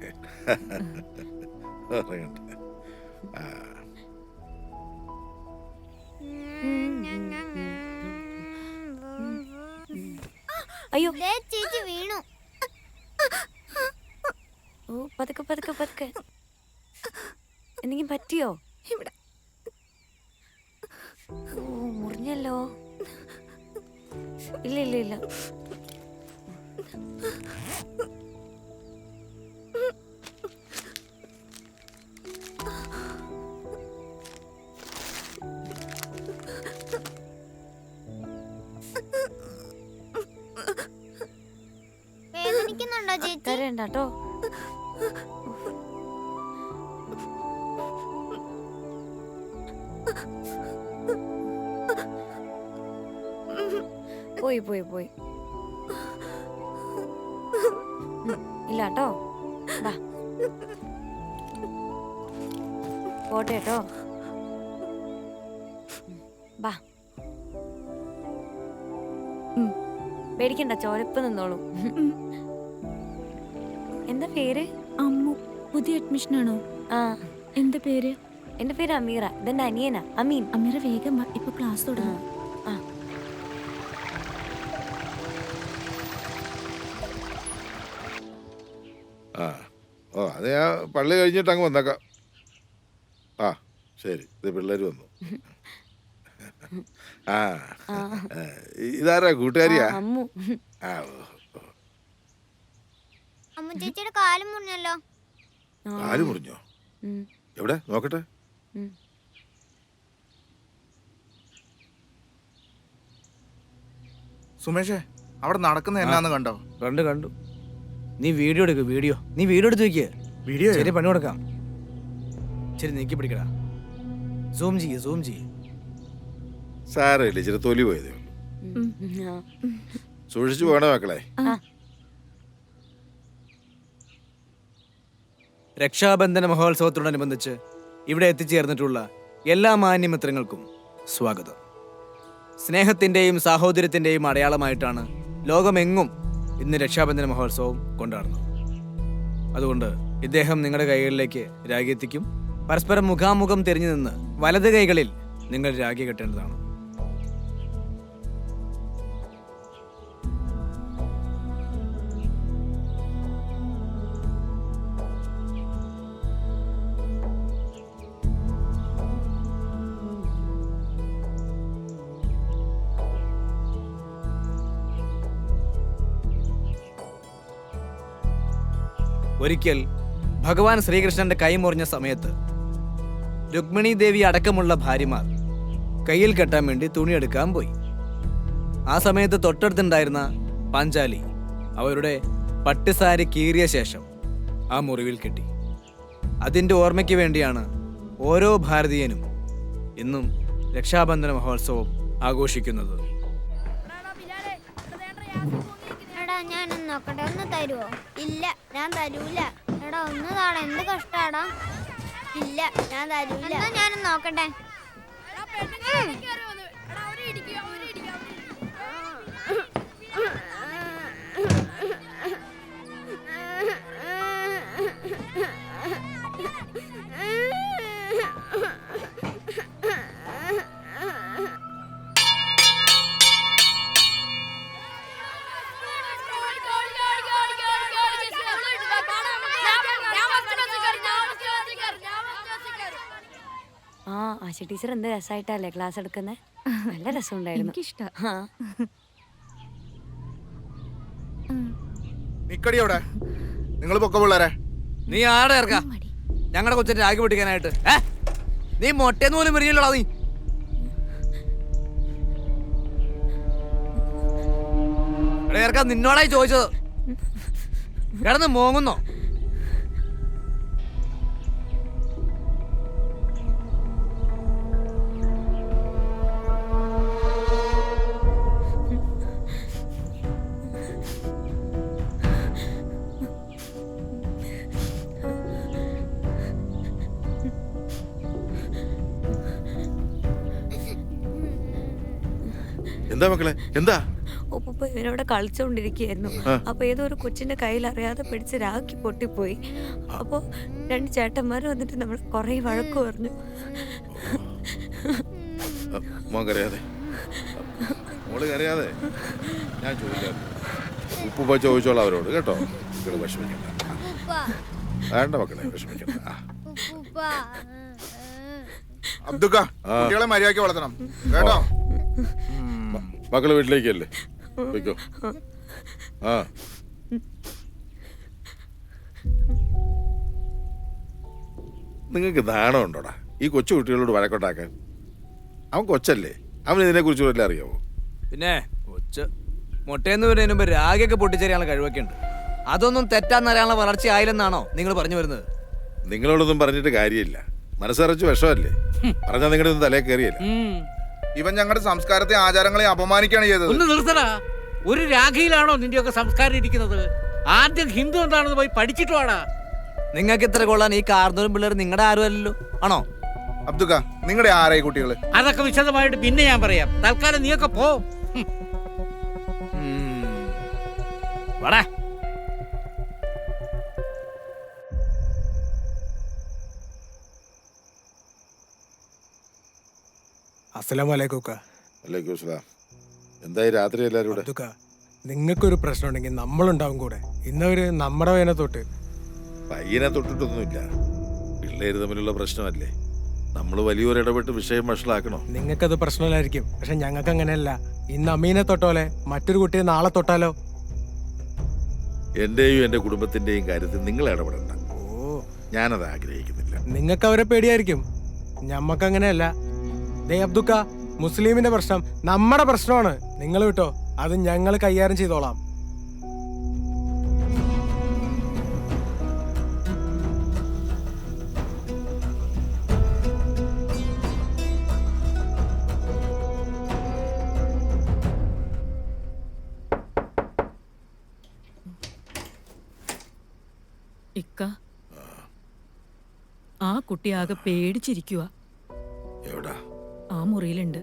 അയ്യോ ചേച്ചി വീണു. ഓ പതുക്കെ പതുക്കെ പതുക്കെ. എന്തെങ്കിലും പറ്റിയോ? ഓ മുറിഞ്ഞല്ലോ. ഇല്ല ഇല്ല ഇല്ല. വേദനിക്കുന്നുണ്ടോ ചേച്ചി? കരയണ്ടോ? പോയി പോയി പോയി. ഇല്ലാട്ടോ. പോട്ടെ കേട്ടോ. ബാ പേടിക്കണ്ട, ചോരപ്പ് നിന്നോളൂ. എന്താ പേര്? അമ്മു. പുതിയ അഡ്മിഷൻ ആണോ? എന്താ പേര്? എന്റെ പേര് അമീറ. ഇതെന്റെ അനിയനാ അമീൻ. അമീറ വേഗം വാ, ഇപ്പൊ ക്ലാസ് തുടങ്ങും. അത് ഞാൻ പള്ളി കഴിഞ്ഞിട്ട് അങ്ങ് വന്നേക്കാം. ശരി. ഇത് പിള്ളേര് വന്നു. ഇതാരാ? കൂട്ടുകാരിയാ? അമ്മു. അമ്മു ചേച്ചിയുടെ കാല് മുറിഞ്ഞല്ലോ. കാല് മുറിഞ്ഞോ? എവിടെ നോക്കട്ടെ. സുമേഷേ, അവിടെ നടക്കുന്ന എന്നാന്ന് കണ്ടോ? കണ്ടു. നീ വീഡിയോ എടുക്ക്. നീ വീഡിയോ എടുത്ത് വെക്ക്. വീഡിയോ ശരി, പണി കൊടുക്കാം. ശരി, നീക്കി പിടിക്കടാ. സൂം ചെയ്യ്. സാരമില്ല, ഇച്ചിരി തൊലി പോയതേ ഉള്ളൂ. സൂക്ഷിച്ചു പോകണേ മക്കളെ. രക്ഷാബന്ധന മഹോത്സവത്തോടനുബന്ധിച്ച് ഇവിടെ എത്തിച്ചേർന്നിട്ടുള്ള എല്ലാ മാന്യമിത്രങ്ങൾക്കും സ്വാഗതം. സ്നേഹത്തിന്റെയും സാഹോദര്യത്തിന്റെയും അടയാളമായിട്ടാണ് ലോകമെങ്ങും ഇന്ന് രക്ഷാബന്ധന മഹോത്സവം കൊണ്ടാടുന്നത്. അതുകൊണ്ട് ഇദ്ദേഹം നിങ്ങളുടെ കൈകളിലേക്ക് രാഖി എത്തിക്കും. പരസ്പരം മുഖാമുഖം തിരിഞ്ഞു നിന്ന് വലത് കൈകളിൽ നിങ്ങൾ രാഖി കെട്ടേണ്ടതാണ്. ഒരിക്കൽ ഭഗവാൻ ശ്രീകൃഷ്ണന്റെ കൈ മുറിഞ്ഞ സമയത്ത് രുക്മിണി ദേവി അടക്കമുള്ള ഭാര്യമാർ കയ്യിൽ കെട്ടാൻ വേണ്ടി തുണിയെടുക്കാൻ പോയി. ആ സമയത്ത് തൊട്ടടുത്തുണ്ടായിരുന്ന പാഞ്ചാലി അവരുടെ പട്ടുസാരി കീറിയ ശേഷം ആ മുറിവിൽ കെട്ടി. അതിൻ്റെ ഓർമ്മയ്ക്ക് വേണ്ടിയാണ് ഓരോ ഭാരതീയനും ഇന്നും രക്ഷാബന്ധന മഹോത്സവം ആഘോഷിക്കുന്നത്. ഞാനൊന്ന് നോക്കട്ടെ, ഒന്ന് തരുവോ? ഇല്ല, ഞാൻ തരൂല. എടാ ഒന്ന് താടാ, എന്ത് കഷ്ടാടാ. ഇല്ല, ഞാൻ തരൂല. ഞാനൊന്ന് നോക്കട്ടെ. ആശ ടീച്ചർ എന്ത് രസമായിട്ടല്ലേ ക്ലാസ് എടുക്കുന്നത്. നല്ല രസമുണ്ടായിരുന്നു. നിക്കടി അവിടെ. നിങ്ങൾ പൊക്ക പിള്ളേരെ. നീ ആടെ ഇറക്കാം ഞങ്ങളുടെ കൊച്ചിന്റെ രാഗി പൊട്ടിക്കാനായിട്ട്. നീ മൊട്ടേന്ന് പോലും വരികയല്ലോടാ നീ. ഇറക്കാം, നിന്നോടായി ചോദിച്ചത്. കിടന്ന് മോങ്ങുന്നോ? എന്താ മക്കളെ, എന്താ? ഒപ്പ ഇവനവിടെ കളിച്ചോണ്ടിരിക്കുകയായിരുന്നു. അപ്പൊ ഏതോ ഒരു കൊച്ചിന്റെ കയ്യിൽ അറിയാതെ പിടിച്ച് രാഖി പൊട്ടിപ്പോയി. അപ്പൊ 2 ചേട്ടന്മാർ വന്നിട്ട് നമ്മൾ കൊറേ വഴക്ക് പറഞ്ഞു. മോൻ കരയാതെ, മോള് കരയാതെ. ഞാൻ ചോദിക്കാം, ഉപ്പുപ്പ ചോദിച്ചോളാം അവരോട് കേട്ടോ. മക്കള് വിഷമിക്കണ്ട, വേണ്ട മക്കളെ വിഷമിക്കണ്ട. അബ്ദുക്ക, കുട്ടികളെ മര്യാദയ്ക്ക് വളർത്തണം കേട്ടോ. മക്കള് വീട്ടിലേക്കല്ലേ, വെക്കോ. ആ നിങ്ങൾക്ക് നാണം ഉണ്ടോടാ ഈ കൊച്ചു കുട്ടികളോട് വഴക്കൊണ്ടാക്കാൻ? അവൻ കൊച്ചല്ലേ, അവൻ ഇതിനെ കുറിച്ച് വല്ല അറിയാവോ? പിന്നെ മുട്ടയെന്ന് വരുന്നതിന് മുമ്പ് രാഗിയൊക്കെ പൊട്ടിച്ചേരാനുള്ള കഴിവൊക്കെ ഉണ്ട്. അതൊന്നും തെറ്റാന്നറിയാനുള്ള വളർച്ച ആയില്ലെന്നാണോ നിങ്ങൾ പറഞ്ഞു വരുന്നത്? നിങ്ങളോടൊന്നും പറഞ്ഞിട്ട് കാര്യമില്ല, മനസ്സറിച്ച് വിഷമല്ലേ. പറഞ്ഞാൽ നിങ്ങളുടെ ഒന്നും തലേ കയറിയല്ല. ഇവൻ ഞങ്ങളുടെ സംസ്കാരത്തെ ആചാരങ്ങളെ അപമാനിക്കുകയാണ് ചെയ്തത്. ഒന്ന് നിർത്തടാ. ഒരു രാഖിയിലാണോ നിന്റെയൊക്കെ സംസ്കാരം ഇരിക്കുന്നത്? ആദ്യം ഹിന്ദു എന്താണെന്ന് പോയി പഠിച്ചിട്ട് വാടാ. നിങ്ങൾക്ക് ഇത്ര കൊള്ളാൻ ഈ കാർന്നൂരും പിള്ളേർ നിങ്ങളുടെ ആരും അല്ലല്ലോ, ആണോ? അബ്ദുക്ക, നിങ്ങളുടെ ആരായി കുട്ടികള്? അതൊക്കെ വിശദമായിട്ട് പിന്നെ ഞാൻ പറയാം. തൽക്കാലം നീയൊക്കെ പോ. വാടാ. അസ്സലാമലൈക്കും. എന്തായി രാത്രി എല്ലാരും കൂടെ? നിങ്ങൾക്കൊരു പ്രശ്നം ഉണ്ടെങ്കിൽ നമ്മളുണ്ടാവും കൂടെ. ഇന്നവര് നമ്മുടെ പയ്യനെ തൊട്ട്. പയ്യനെ തൊട്ടിട്ടൊന്നുമില്ല, പിള്ളേര് തമ്മിലുള്ള പ്രശ്നമല്ലേ. നമ്മൾ വലിയൊരു ഇടപെട്ട് വിഷയം വഷളാക്കണോ? നിങ്ങൾക്കത് പ്രശ്നമില്ലായിരിക്കും, പക്ഷെ ഞങ്ങൾക്ക് അങ്ങനെയല്ല. ഇന്ന് അമ്മീനെ തൊട്ടോലെ മറ്റൊരു കുട്ടിയെ നാളെ തൊട്ടാലോ? എന്റെയും എന്റെ കുടുംബത്തിന്റെയും കാര്യത്തിൽ നിങ്ങൾ ഇടപെടണ്ട. ഞാനത് ആഗ്രഹിക്കുന്നില്ല. നിങ്ങൾക്ക് അവരെ പേടിയായിരിക്കും, ഞമ്മക്ക് അങ്ങനെയല്ല. ദേ അബ്ദുക്ക, മുസ്ലിമിന്റെ പ്രശ്നം നമ്മുടെ പ്രശ്നമാണ്. നിങ്ങൾ വിട്ടോ, അത് ഞങ്ങൾ കൈകാര്യം ചെയ്തോളാം. ഇക്ക, ആ കുട്ടി ആകെ പേടിച്ചിരിക്കുക. എവിടാ? ആ മുറിയിലുണ്ട്.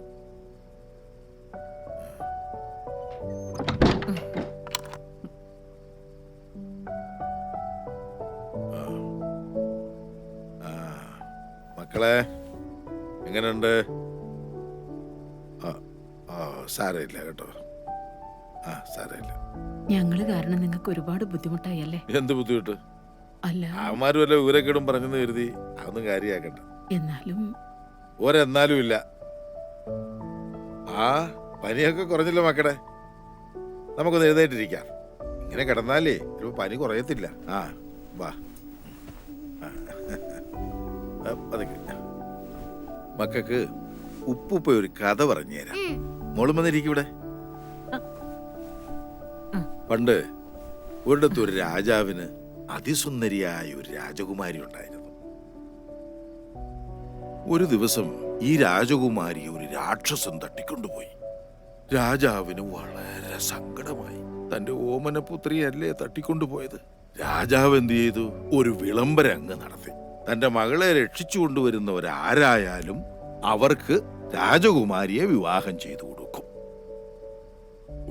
മക്കളെ എങ്ങനെയുണ്ട്? സാരമില്ല കേട്ടോ, സാരമില്ല. ഞങ്ങള് കാരണം നിങ്ങൾക്ക് ഒരുപാട് ബുദ്ധിമുട്ടായി അല്ലേ? എന്ത് ബുദ്ധിമുട്ട്? അല്ല, അവന്മാരും വല്ല ഊരക്കേടും പറഞ്ഞെന്ന് കരുതി അതൊന്നും കാര്യമാക്കണ്ട. എന്നാലും ഒരെന്നാലും ഇല്ല. പനിയൊക്കെ കുറഞ്ഞില്ല മക്കളെ, നമുക്കൊന്ന് എഴുന്നേറ്റിരിക്കാം. ഇങ്ങനെ കിടന്നാലേ ചിലപ്പോ പനി കുറയത്തില്ല. വാ മക്കൾക്ക് ഉപ്പുപ്പ ഒരു കഥ പറഞ്ഞു തരാം. മോളും വന്നിരിക്കും ഇവിടെ. പണ്ട് ഒരിടത്ത് ഒരു രാജാവിന് അതിസുന്ദരിയായ ഒരു രാജകുമാരി ഉണ്ടായിരുന്നു. ഒരു ദിവസം ഈ രാജകുമാരിയെ ഒരു രാക്ഷസൻ തട്ടിക്കൊണ്ടുപോയി. രാജാവിന് വളരെ സങ്കടമായി. തന്റെ ഓമനപുത്രിയല്ലേ തട്ടിക്കൊണ്ടുപോയത്. രാജാവ് എന്ത് ചെയ്തു? ഒരു വിളംബരം അങ്ങ് നടത്തി. തന്റെ മകളെ രക്ഷിച്ചു കൊണ്ടുവരുന്നവരാരായാലും അവർക്ക് രാജകുമാരിയെ വിവാഹം ചെയ്തു കൊടുക്കും.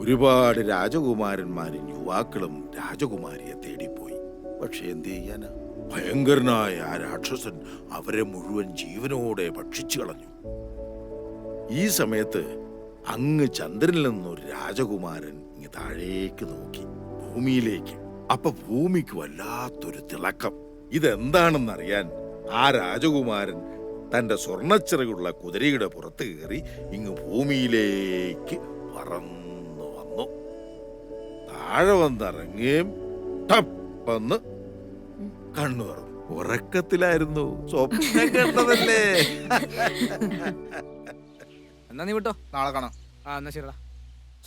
ഒരുപാട് രാജകുമാരന്മാരും യുവാക്കളും രാജകുമാരിയെ തേടിപ്പോയി. പക്ഷെ എന്ത് ചെയ്യാനാ? ഭയങ്കരനായ ആ രാക്ഷസൻ അവരെ മുഴുവൻ ജീവനോടെ ഭക്ഷിച്ചു കളഞ്ഞു. ഈ സമയത്ത് അങ്ങ് ചന്ദ്രനിൽ നിന്നൊരു രാജകുമാരൻ ഇങ്ങ് താഴേക്ക് നോക്കി, ഭൂമിയിലേക്ക്. അപ്പൊ ഭൂമിക്ക് വല്ലാത്തൊരു തിളക്കം. ഇതെന്താണെന്നറിയാൻ ആ രാജകുമാരൻ തന്റെ സ്വർണ്ണച്ചിറകുള്ള കുതിരയുടെ പുറത്ത് കയറി ഇങ്ങ് ഭൂമിയിലേക്ക് പറന്നു വന്നു. താഴെ വന്നിറങ്ങുകയും ടപ്പെന്ന് കണ്ണു തുറന്നു. ഉറക്കത്തിലായിരുന്നു, സ്വപ്നം കണ്ടതല്ലേ. എന്നാ നീ വിട്ടോ, നാളെ കാണാം. എന്നാ ശരിടാ.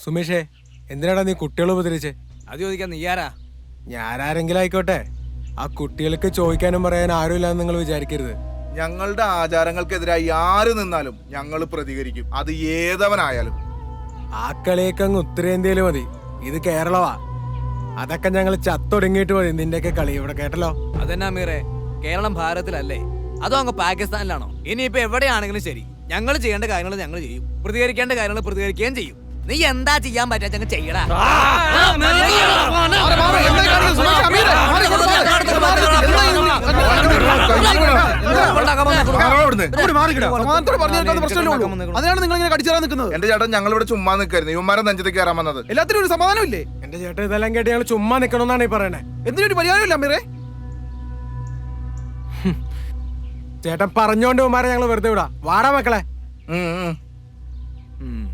സുമേഷേ, എന്തിനാടാ നീ കുട്ടികളെ ഉപദ്രവിച്ചേ? അത് ചോദിക്കാൻ നീ ആരാ? ഞാനാരെങ്കിലും ആയിക്കോട്ടെ, ആ കുട്ടികൾക്ക് ചോദിക്കാനും പറയാനും ആരുമില്ലാന്ന് നിങ്ങൾ വിചാരിക്കരുത്. ഞങ്ങളുടെ ആചാരങ്ങൾക്കെതിരായി ആര് നിന്നാലും ഞങ്ങൾ പ്രതികരിക്കും, അത് ഏതവനായാലും. ആ കളിയൊക്കെ അങ്ങ് ഉത്തരേന്ത്യയിൽ മതി, ഇത് കേരളമാ. അതൊക്കെ ഞങ്ങൾ ചത്തൊടുങ്ങിയിട്ട് മതി നിന്റെയൊക്കെ കളി. ഇവിടെ കേട്ടല്ലോ. അതെന്നാ അമീറെ, കേരളം ഭാരതത്തിലല്ലേ, അതോ അങ്ങ് പാകിസ്ഥാനിലാണോ? ഇനിയിപ്പോ എവിടെയാണെങ്കിലും ശരി, ഞങ്ങൾ ചെയ്യേണ്ട കാര്യങ്ങൾ ഞങ്ങൾ ചെയ്യും, പ്രതികരിക്കേണ്ട കാര്യങ്ങൾ പ്രതികരിക്കുകയും ചെയ്യും. നീ എന്താ ചെയ്യാൻ പറ്റാ ചെയ്യടാ. അതിനാണ് നിങ്ങൾ ഇങ്ങനെ കടിച്ചേരാൻ നിൽക്കുന്നത്. എന്റെ ചേട്ടൻ ഞങ്ങൾ ഇവിടെ ചുമ്മാ നിൽക്കായിരുന്നു, ഇവന്മാരെ നെഞ്ചത്തേക്ക് കയറാൻ വന്നത്. എല്ലാത്തിനും ഒരു സമാധാനം ഇല്ലേ? എന്റെ ചേട്ടൻ ഇതെല്ലാം കേട്ട് ഞങ്ങൾ ചുമ്മാ നിൽക്കണമെന്നാണ് ഈ പറയണേ. എന്തിനൊരു പരിഹാരമില്ല അമീറെ. ചേട്ടൻ പറഞ്ഞോണ്ട് ഉമ്മാരെ ഞങ്ങൾ വെറുതെ വിടാ. വാടാ മക്കളെ.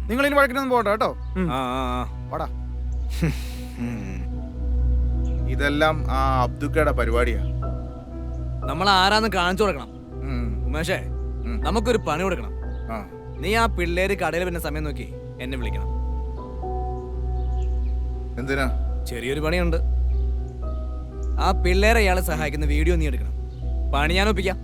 നിങ്ങൾ ഇനി വഴക്കിനൊന്നും പോകണ്ട കേട്ടോ. വാടാ. ഇതെല്ലാം ആ അബ്ദുക്കയുടെ പരിപാടിയാ. നമ്മൾ ആരാന്ന് കാണിച്ചു കൊടുക്കണം. ഉമേഷേ, നമുക്കൊരു പണി കൊടുക്കണം. നീ ആ പിള്ളേര് കടയിൽ പിന്നെ സമയം നോക്കി എന്നെ വിളിക്കണം. എന്തിനാ? ചെറിയൊരു പണിയുണ്ട്. ആ പിള്ളേരെ ഇയാളെ സഹായിക്കുന്ന വീഡിയോ നീ എടുക്കണം. പണി ഞാൻ ഒപ്പിക്കാം.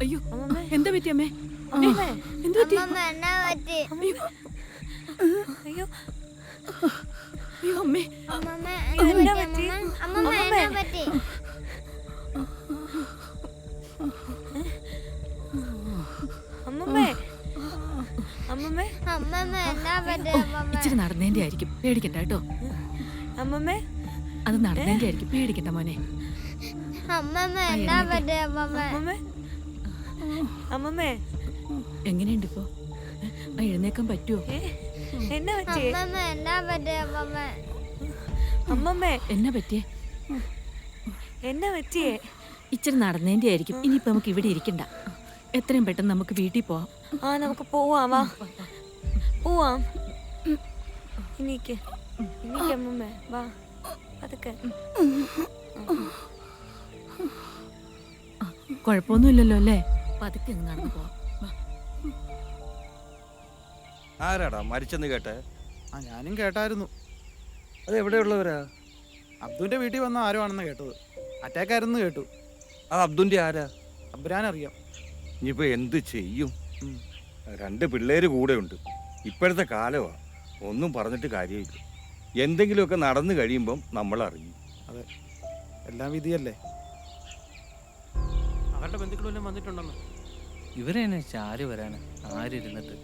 അയ്യോ, എന്താ പറ്റി അമ്മേ? എന്താ പറ്റി? അയ്യോ അയ്യോ അമ്മേ, ഇച്ചിരി നടന്നതിന്റെ ആയിരിക്കും, പേടിക്കണ്ട കേട്ടോ. അമ്മമ്മേ, അത് നടന്നതിന്റെ ആയിരിക്കും, പേടിക്കണ്ട മോനെ. അമ്മമ്മേ, എങ്ങനെയുണ്ട് ഇപ്പോ? എഴുന്നേക്കാൻ പറ്റുമോ? എന്നാ പറ്റിയേ? അമ്മമ്മേ, എന്നാ പറ്റിയേ? എന്നാ പറ്റിയേ? ഇച്ചിരി നടന്നതിന്റെ ആയിരിക്കും. ഇനിയിപ്പോ നമുക്ക് ഇവിടെ ഇരിക്കണ്ട, എത്രയും പെട്ടെന്ന് നമുക്ക് വീട്ടിൽ പോവാം. ആ, നമുക്ക് പോവാം. വാ, പോവാം. ഇനിക്ക് അമ്മമ്മേ, വാ, അതൊക്കെ കുഴപ്പമൊന്നുമില്ലല്ലോ അല്ലേ? പതുക്കെ അങ്ങ് നടന്നു പോവാം. വാ. ആരാടാ മരിച്ചെന്ന് കേട്ടെ? ആ ഞാനും കേട്ടായിരുന്നു. അത് എവിടെയുള്ളവരാ? അബ്ദുവിന്റെ വീട്ടിൽ വന്ന ആരോ ആണെന്ന് കേട്ടത്. അറ്റാക്ക് ആയിരുന്നു കേട്ടു. അത് അബ്ദുന്റെ ആരാ? അബ്രാനറിയാം. ഇനിയിപ്പോ എന്ത് ചെയ്യും? 2 പിള്ളേര് കൂടെ ഉണ്ട്. ഇപ്പോഴത്തെ കാലമാ, ഒന്നും പറഞ്ഞിട്ട് കാര്യമില്ല. എന്തെങ്കിലുമൊക്കെ നടന്നു കഴിയുമ്പം നമ്മൾ അറിയും. അതെ, എല്ലാം വിധിയല്ലേ. അവരുടെ ബന്ധുക്കളെല്ലാം വന്നിട്ടുണ്ടെന്ന്. ഇവരെ തന്നെ ചാരി വരാന് ആരിരുന്നിട്ട്.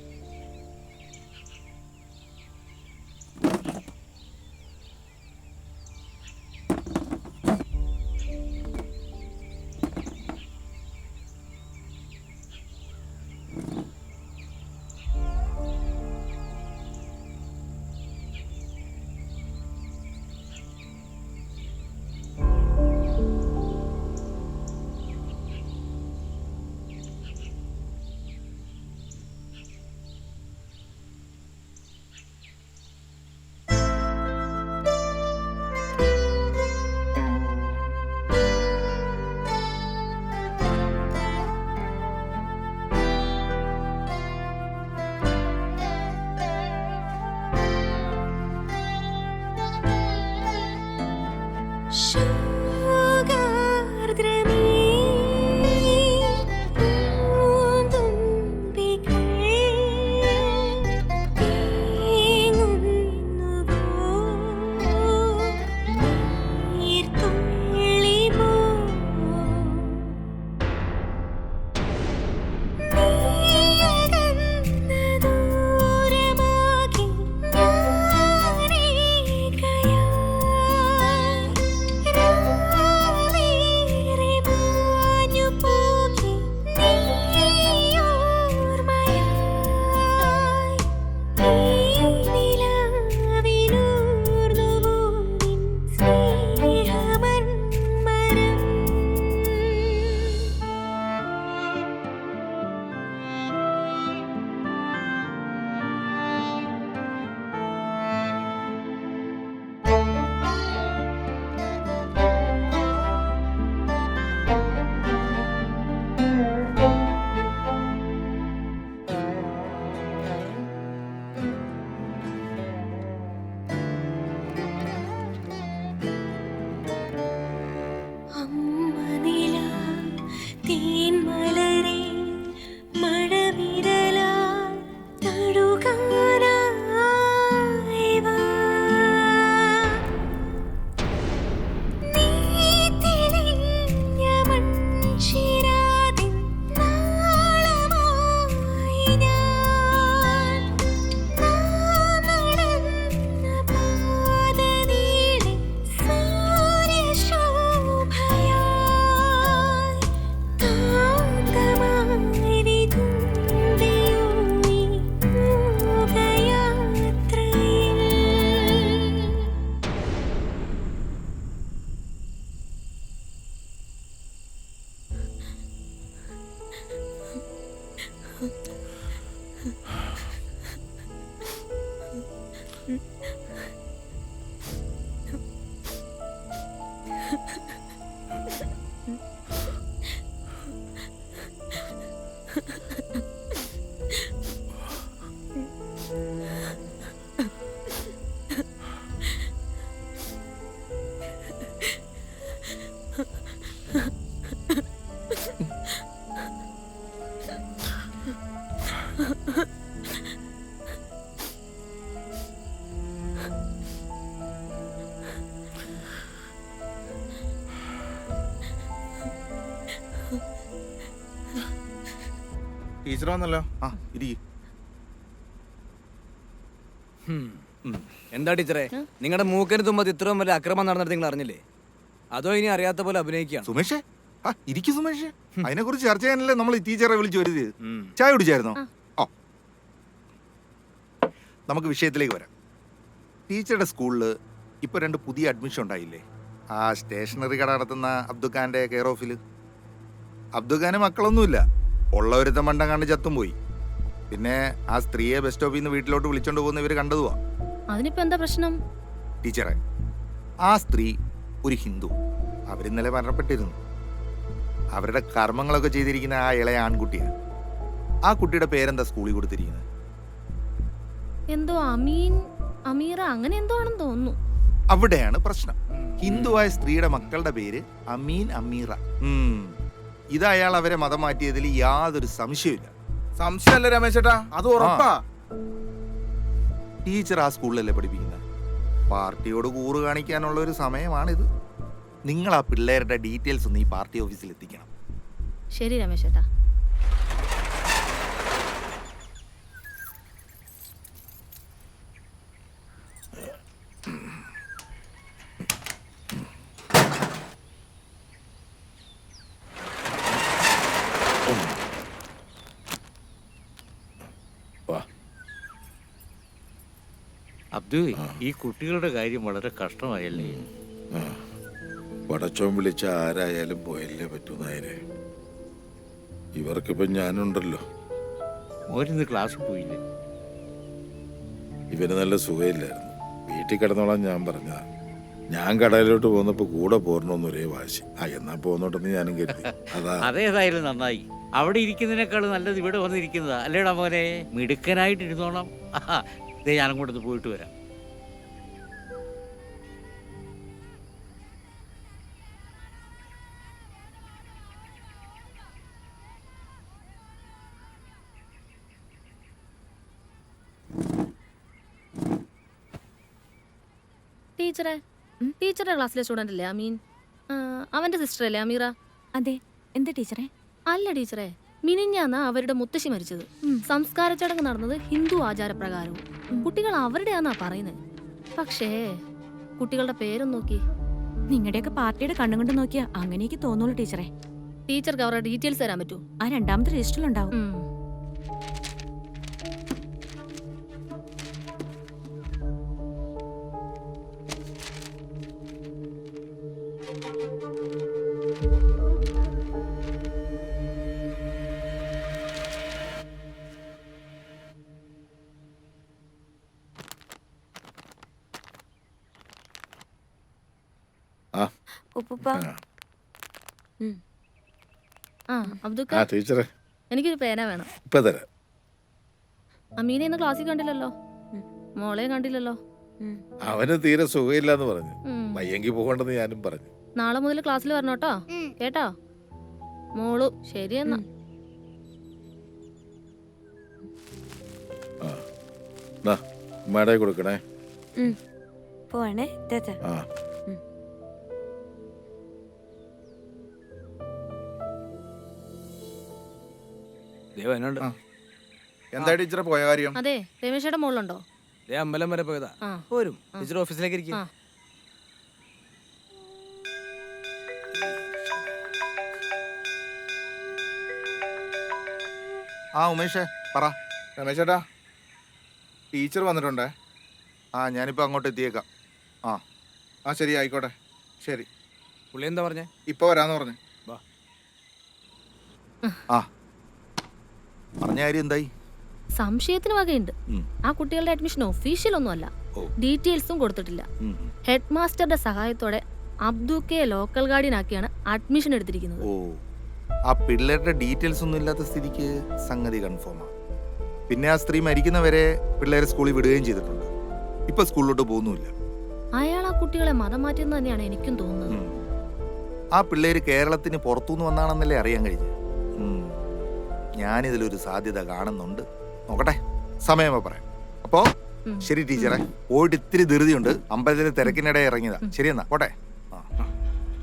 ടീച്ചർ വന്നല്ലോ. ആ ഇരിക്കും. എന്താ ടീച്ചറെ, നിങ്ങളുടെ മൂക്കിന് തുമ്പത്ത് ഇത്രയും വലിയ അക്രമം നടന്നിട്ട് നിങ്ങൾ അറിഞ്ഞില്ലേ? അതോ ഇനി അറിയാത്ത പോലെ അഭിനയിക്കുകയാണ്? സുമേഷേ, ആ ഇരിക്കും സുമേഷേ. അതിനെ കുറിച്ച് ചർച്ച ചെയ്യാനല്ലേ നമ്മൾ ഈ ടീച്ചറെ വിളിച്ചു വരുന്നത്. ചായ കുടിച്ചായിരുന്നോ? ഓ, നമുക്ക് വിഷയത്തിലേക്ക് വരാം. ടീച്ചറുടെ സ്കൂളിൽ ഇപ്പൊ 2 പുതിയ അഡ്മിഷൻ ഉണ്ടായില്ലേ? ആ സ്റ്റേഷനറി കട നടത്തുന്ന അബ്ദുഖാന്റെ കെയർ ഓഫിൽ. അബ്ദുഖാന് മക്കളൊന്നുമില്ല, ഉള്ളവരുത്ത മണ്ടം കണ്ട് ചത്തും പോയി. പിന്നെ ആ സ്ത്രീയെ ബസ് സ്റ്റോപ്പിൽ നിന്ന് വീട്ടിലോട്ട് വിളിച്ചോണ്ട് പോകുന്ന ഇവര് കണ്ടതുവാ. അതിനിപ്പോ എന്താ പ്രശ്നം? ടീച്ചറെ, ആ സ്ത്രീ ഒരു ഹിന്ദു. അവരിന്നലെ മരണപ്പെട്ടിരുന്നു. അവരുടെ കർമ്മങ്ങളൊക്കെ ചെയ്തിരിക്കുന്ന ആ ഇളയ ആൺകുട്ടിയാണ്. ആ കുട്ടിയുടെ പേരെന്താ സ്കൂളിൽ കൊടുത്തിരിക്കുന്നത്? എന്തോ അമീറ അങ്ങനെ എന്തോ ആണെന്ന് തോന്നുന്നു. അവിടെയാണ് പ്രശ്നം. ഹിന്ദുവായ സ്ത്രീയുടെ മക്കളുടെ പേര് അമീൻ അമീറ. ഇത് അയാൾ അവരെ മതം മാറ്റിയതിൽ യാതൊരു സംശയമില്ല. സംശയമല്ല രമേശേട്ടാ, അത് ഉറപ്പാ. ടീച്ചർ ആ സ്കൂളിലല്ലേ പഠിപ്പിക്കുന്നത്? പാർട്ടിയോട് കൂറ് കാണിക്കാനുള്ള ഒരു സമയമാണിത്. നിങ്ങൾ ആ പിള്ളേരുടെ ഡീറ്റെയിൽസ് ഒന്ന് ഈ പാർട്ടി ഓഫീസിൽ എത്തിക്കണം. ശരി രമേശേട്ടാ. അബ്ദു, ഈ കുട്ടികളുടെ കാര്യം വളരെ കഷ്ടമായല്ലേ? പടച്ചോൻ വിളിച്ച ആരായാലും പോയല്ലേ പറ്റൂ നായരെ. ഇവർക്കിപ്പം ഞാനുണ്ടല്ലോ. മോരിന്ന് ക്ലാസ് പോയില്ലേ? ഇവന് നല്ല സുഖമില്ലായിരുന്നു. വീട്ടിൽ കിടന്നോളാം ഞാൻ പറഞ്ഞതാ. ഞാൻ കടയിലോട്ട് പോന്നപ്പോ കൂടെ പോരണമെന്ന് ഒരേ വാശി. എന്നാ പോന്നോട്ടെന്ന് ഞാനും കരുതി. അതാ. അതേതായാലും നന്നായി. അവിടെ ഇരിക്കുന്നതിനേക്കാൾ നല്ലത് ഇവിടെ വന്നിരിക്കുന്നതാ അല്ലേടാ മോനെ? മിടുക്കനായിട്ട് ഇരുന്നോണം. ഇതേ ഞാനും കൂടെ പോയിട്ട് വരാം. ടീച്ചറുടെ ക്ലാസ്സിലെ സ്റ്റുഡൻ്റ് അല്ലേ അമീൻ? അവൻ്റെ സിസ്റ്റർ അല്ലേ അമീറ? അതെ. എന്താ ടീച്ചറെ? അല്ല ടീച്ചറെ, മിനിഞ്ഞാന്ന് അവരുടെ മുത്തശ്ശി മരിച്ചത്. സംസ്കാര ചടങ്ങ് നടന്നത് ഹിന്ദു ആചാരപ്രകാരവും. കുട്ടികൾ അവരുടെയാന്നാ പറയുന്നത്. പക്ഷേ കുട്ടികളുടെ പേരും നോക്കി. നിങ്ങളുടെയൊക്കെ പാർട്ടിയുടെ കണ്ണും കൊണ്ട് നോക്കിയാ അങ്ങനെയൊക്കെ തോന്നുള്ളൂ ടീച്ചറെ. ടീച്ചർക്ക് അവരുടെ ഡീറ്റെയിൽസ് തരാൻ പറ്റൂ? ആ രണ്ടാമത്തെ രജിസ്റ്ററിലുണ്ടാവും. ടീച്ചറെ, എനിക്കൊരു പേന വേണം. ഇപ്പൊ തരാം. അമീനെ ഇന്ന് ക്ലാസ്സിൽ കണ്ടില്ലല്ലോ, മോളെ കണ്ടില്ലല്ലോ. അവന് തീരെ സുഖമില്ലാന്ന് പറഞ്ഞു. വയ്യെങ്കിൽ പോകണ്ടെന്ന് ഞാനും പറഞ്ഞു. നാളെ മുതൽ ക്ലാസ്സിൽ വരണോട്ടോ, കേട്ടോ മോളു? ശരിയെന്നാ. മട കൊടുക്കണേ. പോണേ. എന്താ ടീച്ചറെ പോയ കാര്യം? അതെ, രമേശയുടെ മോളുണ്ടോ? അമ്പലം വരെ പോയതാ. പോരും. ടീച്ചർ ഓഫീസിലേക്ക് ഇരിക്കും. ഉമേഷേ പറ. രമേശേട്ടാ, ടീച്ചർ വന്നിട്ടുണ്ടേ. ഞാനിപ്പോ അങ്ങോട്ട് എത്തിയേക്കാം. ശരി, ആയിക്കോട്ടെ. ശരി. പുള്ളി എന്താ പറഞ്ഞേ? ഇപ്പൊ വരാന്ന് പറഞ്ഞു. പറഞ്ഞ കാര്യം എന്തായി? സംശയത്തിന് വകയുണ്ട്. ആ കുട്ടികളുടെ അഡ്മിഷൻ ഒഫീഷ്യൽ ഒന്നുമല്ല, ഡീറ്റെയിൽസും കൊടുത്തിട്ടില്ല. ഹെഡ് മാസ്റ്ററുടെ സഹായത്തോടെ അബ്ദുക്കെ ലോക്കൽ ഗാർഡിയൻ ആക്കിയാണ് അഡ്മിഷൻ എടുത്തിരിക്കുന്നത്. ആ പിള്ളേരുടെ ഡീറ്റെയിൽസ് ഒന്നും ഇല്ലാത്ത സ്ഥിതിക്ക് സംഗതി കൺഫേമാണ്. പിന്നെ ആ സ്ത്രീ മരിക്കുന്നവരെ പിള്ളേരെ സ്കൂളിൽ വിടുകയും ചെയ്തിട്ടുണ്ട്. ഇപ്പൊ സ്കൂളിലോട്ട് പോകുന്നുമില്ല. അയാൾ ആ കുട്ടികളെ മതം മാറ്റിയെന്ന് തന്നെയാണ് എനിക്കും തോന്നുന്നത്. ആ പിള്ളേര് കേരളത്തിന് പുറത്തുനിന്ന് വന്നാണെന്നല്ലേ അറിയാൻ കഴിഞ്ഞു. ഞാനിതിലൊരു സാധ്യത കാണുന്നുണ്ട്. നോക്കട്ടെ, സമയമോ പറയാം. അപ്പോ ശരി ടീച്ചറെ, പോയിട്ട് ഇത്തിരി ധൃതിയുണ്ട്. അമ്പലത്തിലെ തിരക്കിനിടെ ഇറങ്ങിയതാ. ശരിയെന്നാ, പോട്ടെ.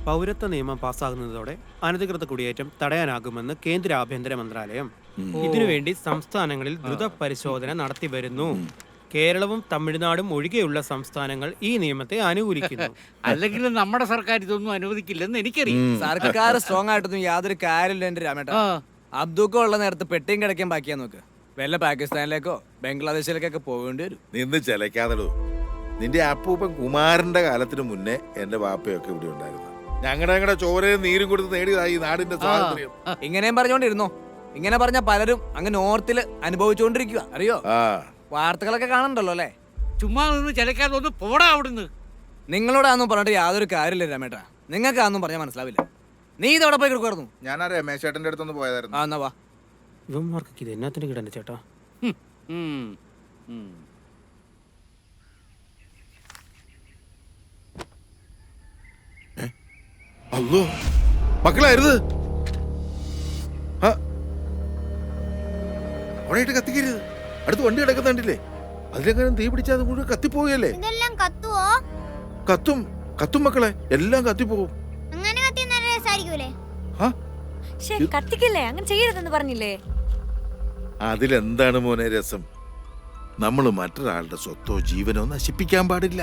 പൗരത്വ നിയമം പാസ്സാകുന്നതോടെ അനധികൃത കുടിയേറ്റം തടയാനാകുമെന്ന് കേന്ദ്ര ആഭ്യന്തര മന്ത്രാലയം. ഇതിനുവേണ്ടി സംസ്ഥാനങ്ങളിൽ ദ്രുത പരിശോധന നടത്തി വരുന്നു. കേരളവും തമിഴ്നാടും ഒഴികെയുള്ള സംസ്ഥാനങ്ങൾ ഈ നിയമത്തെ അനുകൂലിക്കുന്നു. അല്ലെങ്കിൽ നമ്മുടെ സർക്കാർ ഇതൊന്നും അനുവദിക്കില്ലെന്ന് എനിക്കറിയാം. സർക്കാർ സ്ട്രോങ് ആയിട്ടൊന്നും യാതൊരു കാര്യമില്ല എന്റെ രാമേട്ട. അബ്ദുക്ക ഉള്ള നേരത്ത് പെട്ടിയും കിടക്കാൻ ബാക്കിയാ നോക്ക്. വല്ല പാകിസ്ഥാനിലേക്കോ ബംഗ്ലാദേശിലേക്കൊക്കെ പോകേണ്ടി വരും. നിന്ന് ചിലക്കാതടൂ. നിന്റെ അപ്പൂപ്പൻ കുമാരന്റെ കാലത്തിന് മുന്നേ എന്റെ വാപ്പയൊക്കെ ഇവിടെ ഉണ്ടായിരുന്നു. ഞങ്ങളുടെ ചോരയും നീരും കൊടുത്ത് നേടിയതായി നാടിന്റെ സ്വാതന്ത്ര്യം. ഇങ്ങനെയും പറഞ്ഞോണ്ടിരുന്നോ? ഇങ്ങനെ പറഞ്ഞ പലരും അങ്ങ് നോർത്തില് അനുഭവിച്ചുകൊണ്ടിരിക്കുക, അറിയോ? വാർത്തകളൊക്കെ കാണണ്ടല്ലോ അല്ലേ? ചുമ്മാ നിന്ന് ചിലക്കാതെ ഒന്ന് പോടാ അവിടുന്ന്. നിങ്ങളോടാന്നും പറഞ്ഞിട്ട് യാതൊരു കാര്യമില്ല രാമേട്ടാ. നിങ്ങൾക്ക് അതൊന്നും പറഞ്ഞാൽ മനസ്സിലാവില്ല. നീ ഇതവിടെ പോയി കിടക്കുമായിരുന്നു. ഞാൻ ആ രമേശേട്ടൻ്റെ അടുത്തൊന്ന് പോയതായിരുന്നു. ആ എന്നാ വാ. ഇവന്മാർക്കൊക്കെ ഇത് എന്നാത്തിന് കിടന്നെ ചേട്ടാ? അല്ലോ മക്കളായിരുത്, അവിടെയായിട്ട് കത്തിക്കരുത്. അടുത്ത് വണ്ടി കിടക്കുന്നുണ്ടില്ലേ, അതിലെങ്ങനെ തീ പിടിച്ചാൽ അത് മുഴുവൻ കത്തിപ്പോവുകയല്ലേ? ഇതെല്ലാം കത്തുവോ? കത്തും കത്തും മക്കളെ, എല്ലാം കത്തിപ്പോവും. അങ്ങനെ കത്തി നല്ല രസായിരിക്കൂലേ? കത്തിക്കല്ലേ, അങ്ങനെ ചെയ്യരുതെന്ന് പറഞ്ഞില്ലേ? അതിലെന്താണ് മോനെ രസം? നമ്മൾ മറ്റൊരാളുടെ സ്വത്തോ ജീവനോ നശിപ്പിക്കാൻ പാടില്ല.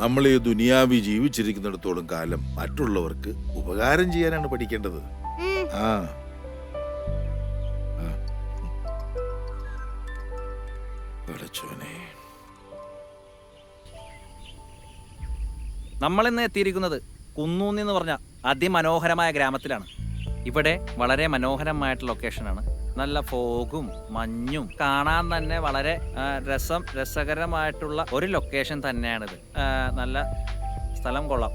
നമ്മൾ ഈ ദുനിയാവി ജീവിച്ചിരിക്കുന്നിടത്തോളം കാലം മറ്റുള്ളവർക്ക് ഉപകാരം ചെയ്യാനാണ് പഠിക്കേണ്ടത്. ആ നമ്മളിന്ന് എത്തിയിരിക്കുന്നത് കുന്നൂന്നി എന്ന് പറഞ്ഞ അതിമനോഹരമായ ഗ്രാമത്തിലാണ്. ഇവിടെ വളരെ മനോഹരമായിട്ടുള്ള ലൊക്കേഷനാണ്. നല്ല ഫോഗും മഞ്ഞും കാണാൻ തന്നെ വളരെ രസകരമായിട്ടുള്ള ഒരു ലൊക്കേഷൻ തന്നെയാണിത്. നല്ല സ്ഥലം കൊള്ളാം.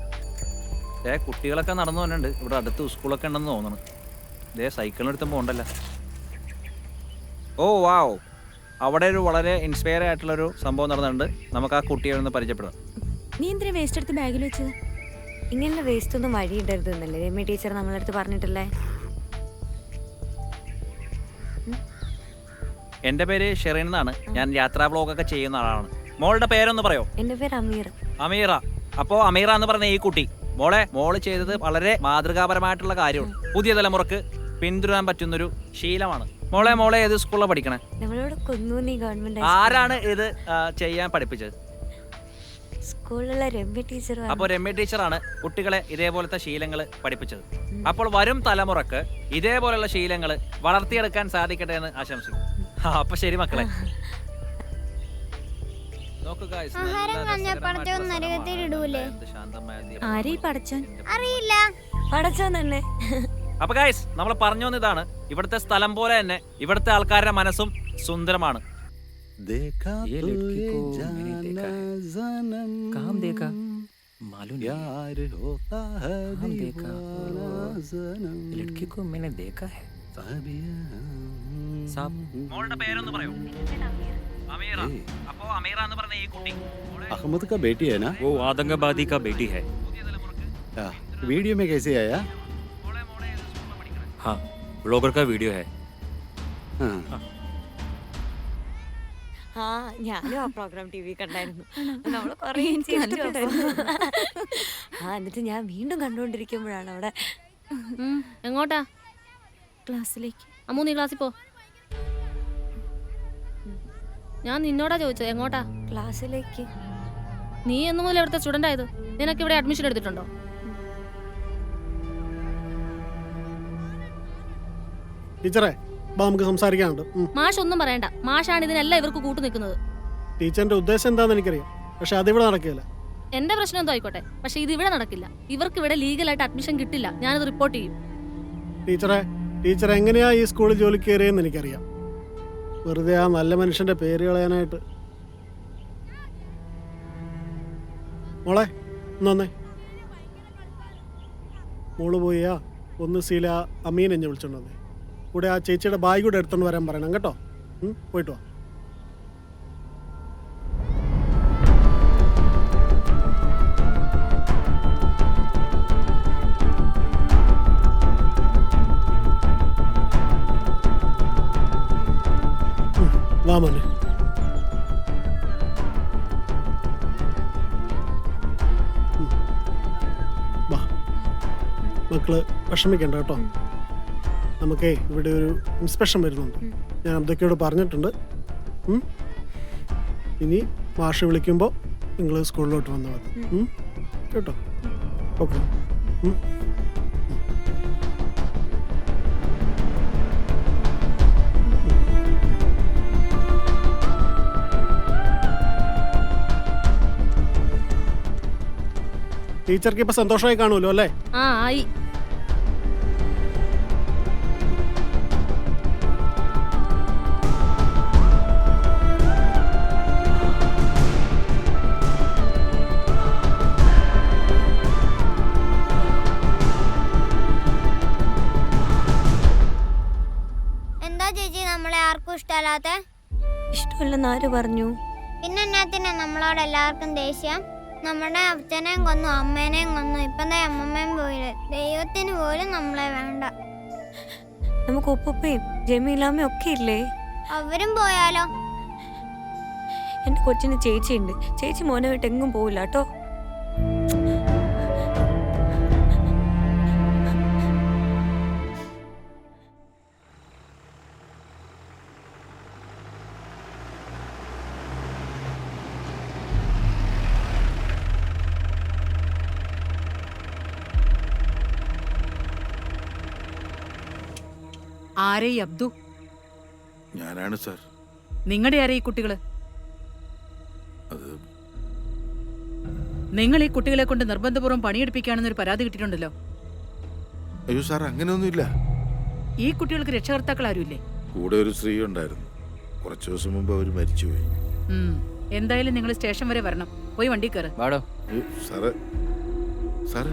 കുട്ടികളൊക്കെ നടന്നു വന്നിട്ടുണ്ട്. ഇവിടെ അടുത്ത് സ്കൂളൊക്കെ ഉണ്ടെന്ന് തോന്നുന്നു. സൈക്കിളിനെടുത്തുമ്പോൾ ഉണ്ടല്ലോ. ഓ വാവ്, അവിടെ ഒരു വളരെ ഇൻസ്പയർ ആയിട്ടുള്ളൊരു സംഭവം നടന്നിട്ടുണ്ട്. നമുക്ക് ആ കുട്ടിയെ ഒന്ന് പരിചയപ്പെടാം. നീ എന്തിനാ വേസ്റ്റ് എടുത്ത് ബാഗിൽ വെച്ചത്? ഇങ്ങനെ വേസ്റ്റ് ഒന്നും വഴിയിടരുത് എന്നല്ലേ രമ്യ ടീച്ചർ നമ്മളടുത്ത് പറഞ്ഞിട്ടില്ലേ? എൻ്റെ പേര് ഷെറിൻ എന്നാണ്. ഞാൻ യാത്രാ ബ്ലോഗൊക്കെ ചെയ്യുന്ന ആളാണ്. മോളുടെ പേരൊന്ന് പറയോ? എൻ്റെ പേര് അമീർ. അമീറ. അപ്പോൾ അമീറ എന്ന് പറഞ്ഞ ഈ കുട്ടി, മോള് ചെയ്തത് വളരെ മാതൃകാപരമായിട്ടുള്ള കാര്യമാണ്. പുതിയ തലമുറക്ക് പിന്തുടരാൻ പറ്റുന്നൊരു ശീലമാണ്. മോളെ ഏത് സ്കൂളിലാണ് പഠിക്കണേ? നമ്മളോട് കുന്നൂന്നി ഗവൺമെന്റ്. ആരാണ് ഇത് ചെയ്യാൻ പഠിപ്പിച്ചത്? സ്കൂളിലുള്ള രമ്യ ടീച്ചർ. അപ്പോൾ രമ്യ ടീച്ചറാണ് കുട്ടികളെ ഇതേപോലത്തെ ശീലങ്ങൾ പഠിപ്പിച്ചത്. അപ്പോൾ വരും തലമുറക്ക് ഇതേപോലെയുള്ള ശീലങ്ങൾ വളർത്തിയെടുക്കാൻ സാധിക്കട്ടെ എന്ന് ആശംസിക്കും. അപ്പൊ ശരി മക്കളെ. അറിയില്ല. അപ്പൊ ഗൈസ്, നമ്മൾ പറഞ്ഞു വന്നതാണ്, ഇവിടുത്തെ സ്ഥലം പോലെ തന്നെ ഇവിടുത്തെ ആൾക്കാരുടെ മനസ്സും സുന്ദരമാണ്. മോളുടെ പേരൊന്ന് പറയോ? अमीरा। अपो अमीरा എന്ന് പറഞ്ഞ ഈ കുട്ടി अहमद का बेटी है ना? वो आतंकवादी का बेटी है। वीडियो में कैसे आया? हाँ, ब्लॉगर का वीडियो है। ആ ഞാനും ആ പ്രോഗ്രാം ടി വി കണ്ടായിരുന്നു. നമ്മള് കുറേ എന്നിട്ട് ഞാൻ വീണ്ടും കണ്ടുകൊണ്ടിരിക്കുമ്പോഴാണ് അവിടെ. എങ്ങോട്ടാ? ക്ലാസ്സിലേക്ക്. അമ്മു നീ ക്ലാസ്സിൽ പോ. ഞാൻ നിന്നോടാ ചോദിച്ചത് എങ്ങോട്ടാ? ക്ലാസ്സിലേക്ക്. നീ എന്ന് മുതൽ ഇവിടുത്തെ സ്റ്റുഡന്റ് ആയത്? നിനക്ക് ഇവിടെ അഡ്മിഷൻ എടുത്തിട്ടുണ്ടോ? ടീച്ചറെ നമുക്ക് സംസാരിക്കാനുണ്ട്. മാഷ് ഒന്നും പറയണ്ട. മാഷാണ് ഇതിനെല്ലാം ഇവർക്ക് കൂട്ടു നിൽക്കുന്നത്. ടീച്ചറിന്റെ ഉദ്ദേശം എന്താണെന്ന് എനിക്കറിയാം, പക്ഷെ അതിവിടെ നടക്കില്ല. എന്റെ പ്രശ്നം എന്തോ ആയിക്കോട്ടെ, പക്ഷെ ഇത് ഇവിടെ നടക്കില്ല. ഇവർക്ക് ഇവിടെ ലീഗലായിട്ട് അഡ്മിഷൻ കിട്ടില്ല. ഞാനത് റിപ്പോർട്ട് ചെയ്യും. ടീച്ചർ എങ്ങനെയാ ഈ സ്കൂളിൽ ജോലി കയറിയെന്ന് എനിക്കറിയാം. വെറുതെ ആ നല്ല മനുഷ്യന്റെ പേര് കളയാനായിട്ട്. മോളെ ഒന്നേ, മോള് പോയാ ഒന്ന് സീല അമീൻ എന്നെ വിളിച്ചോണ്ട് വന്നേ. കൂടെ ആ ചേച്ചിയുടെ ബാഗ് കൂടെ എടുത്തോണ്ട് വരാൻ പറയണം കേട്ടോ. പോയിട്ട് വാ. വാ മോനെ. വാ മക്കള് വിഷമിക്കണ്ട കേട്ടോ. നമുക്കേ ഇവിടെ ഒരു ഇൻസ്പെക്ഷൻ വരുന്നുണ്ട്. ഞാൻ അബ്ദക്കയോട് പറഞ്ഞിട്ടുണ്ട്. ഇനി മാഷ് വിളിക്കുമ്പോൾ നിങ്ങൾ സ്കൂളിലോട്ട് വന്നാൽ മതി കേട്ടോ. ഓക്കെ. ടീച്ചർക്ക് ഇപ്പൊ സന്തോഷമായി കാണുമല്ലോ അല്ലേ? ആ ആയി. ആർക്കും ഇഷ്ടമല്ലാത്ത? ഇഷ്ടമല്ലെന്ന് ആര് പറഞ്ഞു? പിന്നെ എന്നാത്തിനാ നമ്മളോട് എല്ലാവർക്കും ദേഷ്യം? നമ്മുടെ അച്ഛനെയും കൊന്നു, അമ്മേനെയും കൊന്നു, ഇപ്പം അമ്മമ്മയും പോയില്ലേ. ദൈവത്തിന് പോലും നമ്മളെ വേണ്ട. നമുക്ക് ഉപ്പയും ജമീലാമ്മയും ഒക്കെ ഇല്ലേ? അവരും പോയാലോ? എന്റെ കൊച്ചിന് ചേച്ചിയുണ്ട്. ചേച്ചി മോനെ വിട്ട് എങ്ങും പോവില്ല കേട്ടോ. ആരേ ഈ അബ്ദു? ഞാനാണ് സാർ. നിങ്ങളുടെ ആരേ ഈ കുട്ടികള്? അത് നിങ്ങൾ ഈ കുട്ടികളെ കൊണ്ട് നിർബന്ധപൂർവ്വം പണിയെടുപ്പിക്കുകയാണെന്നൊരു പരാതി കിട്ടിയിട്ടുണ്ടല്ലോ. അയ്യോ സാർ, അങ്ങനെയൊന്നുമില്ല. ഈ കുട്ടികൾക്ക് രക്ഷകർത്താക്കൾ ആരുമില്ലേ? കൂടെ ഒരു സ്ത്രീ ഉണ്ടായിരുന്നു. കുറച്ചു ദിവസം മുമ്പ് അവർ മരിച്ചുപോയി. എന്തായാലും നിങ്ങൾ സ്റ്റേഷൻ വരെ വരണം. പോയി വണ്ടി കയറ്. സാറ് സാറ്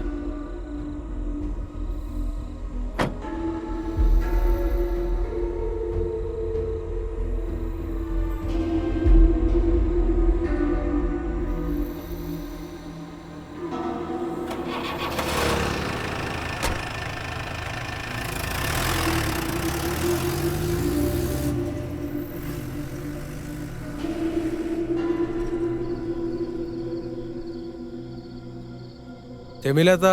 ജമീലത്താ,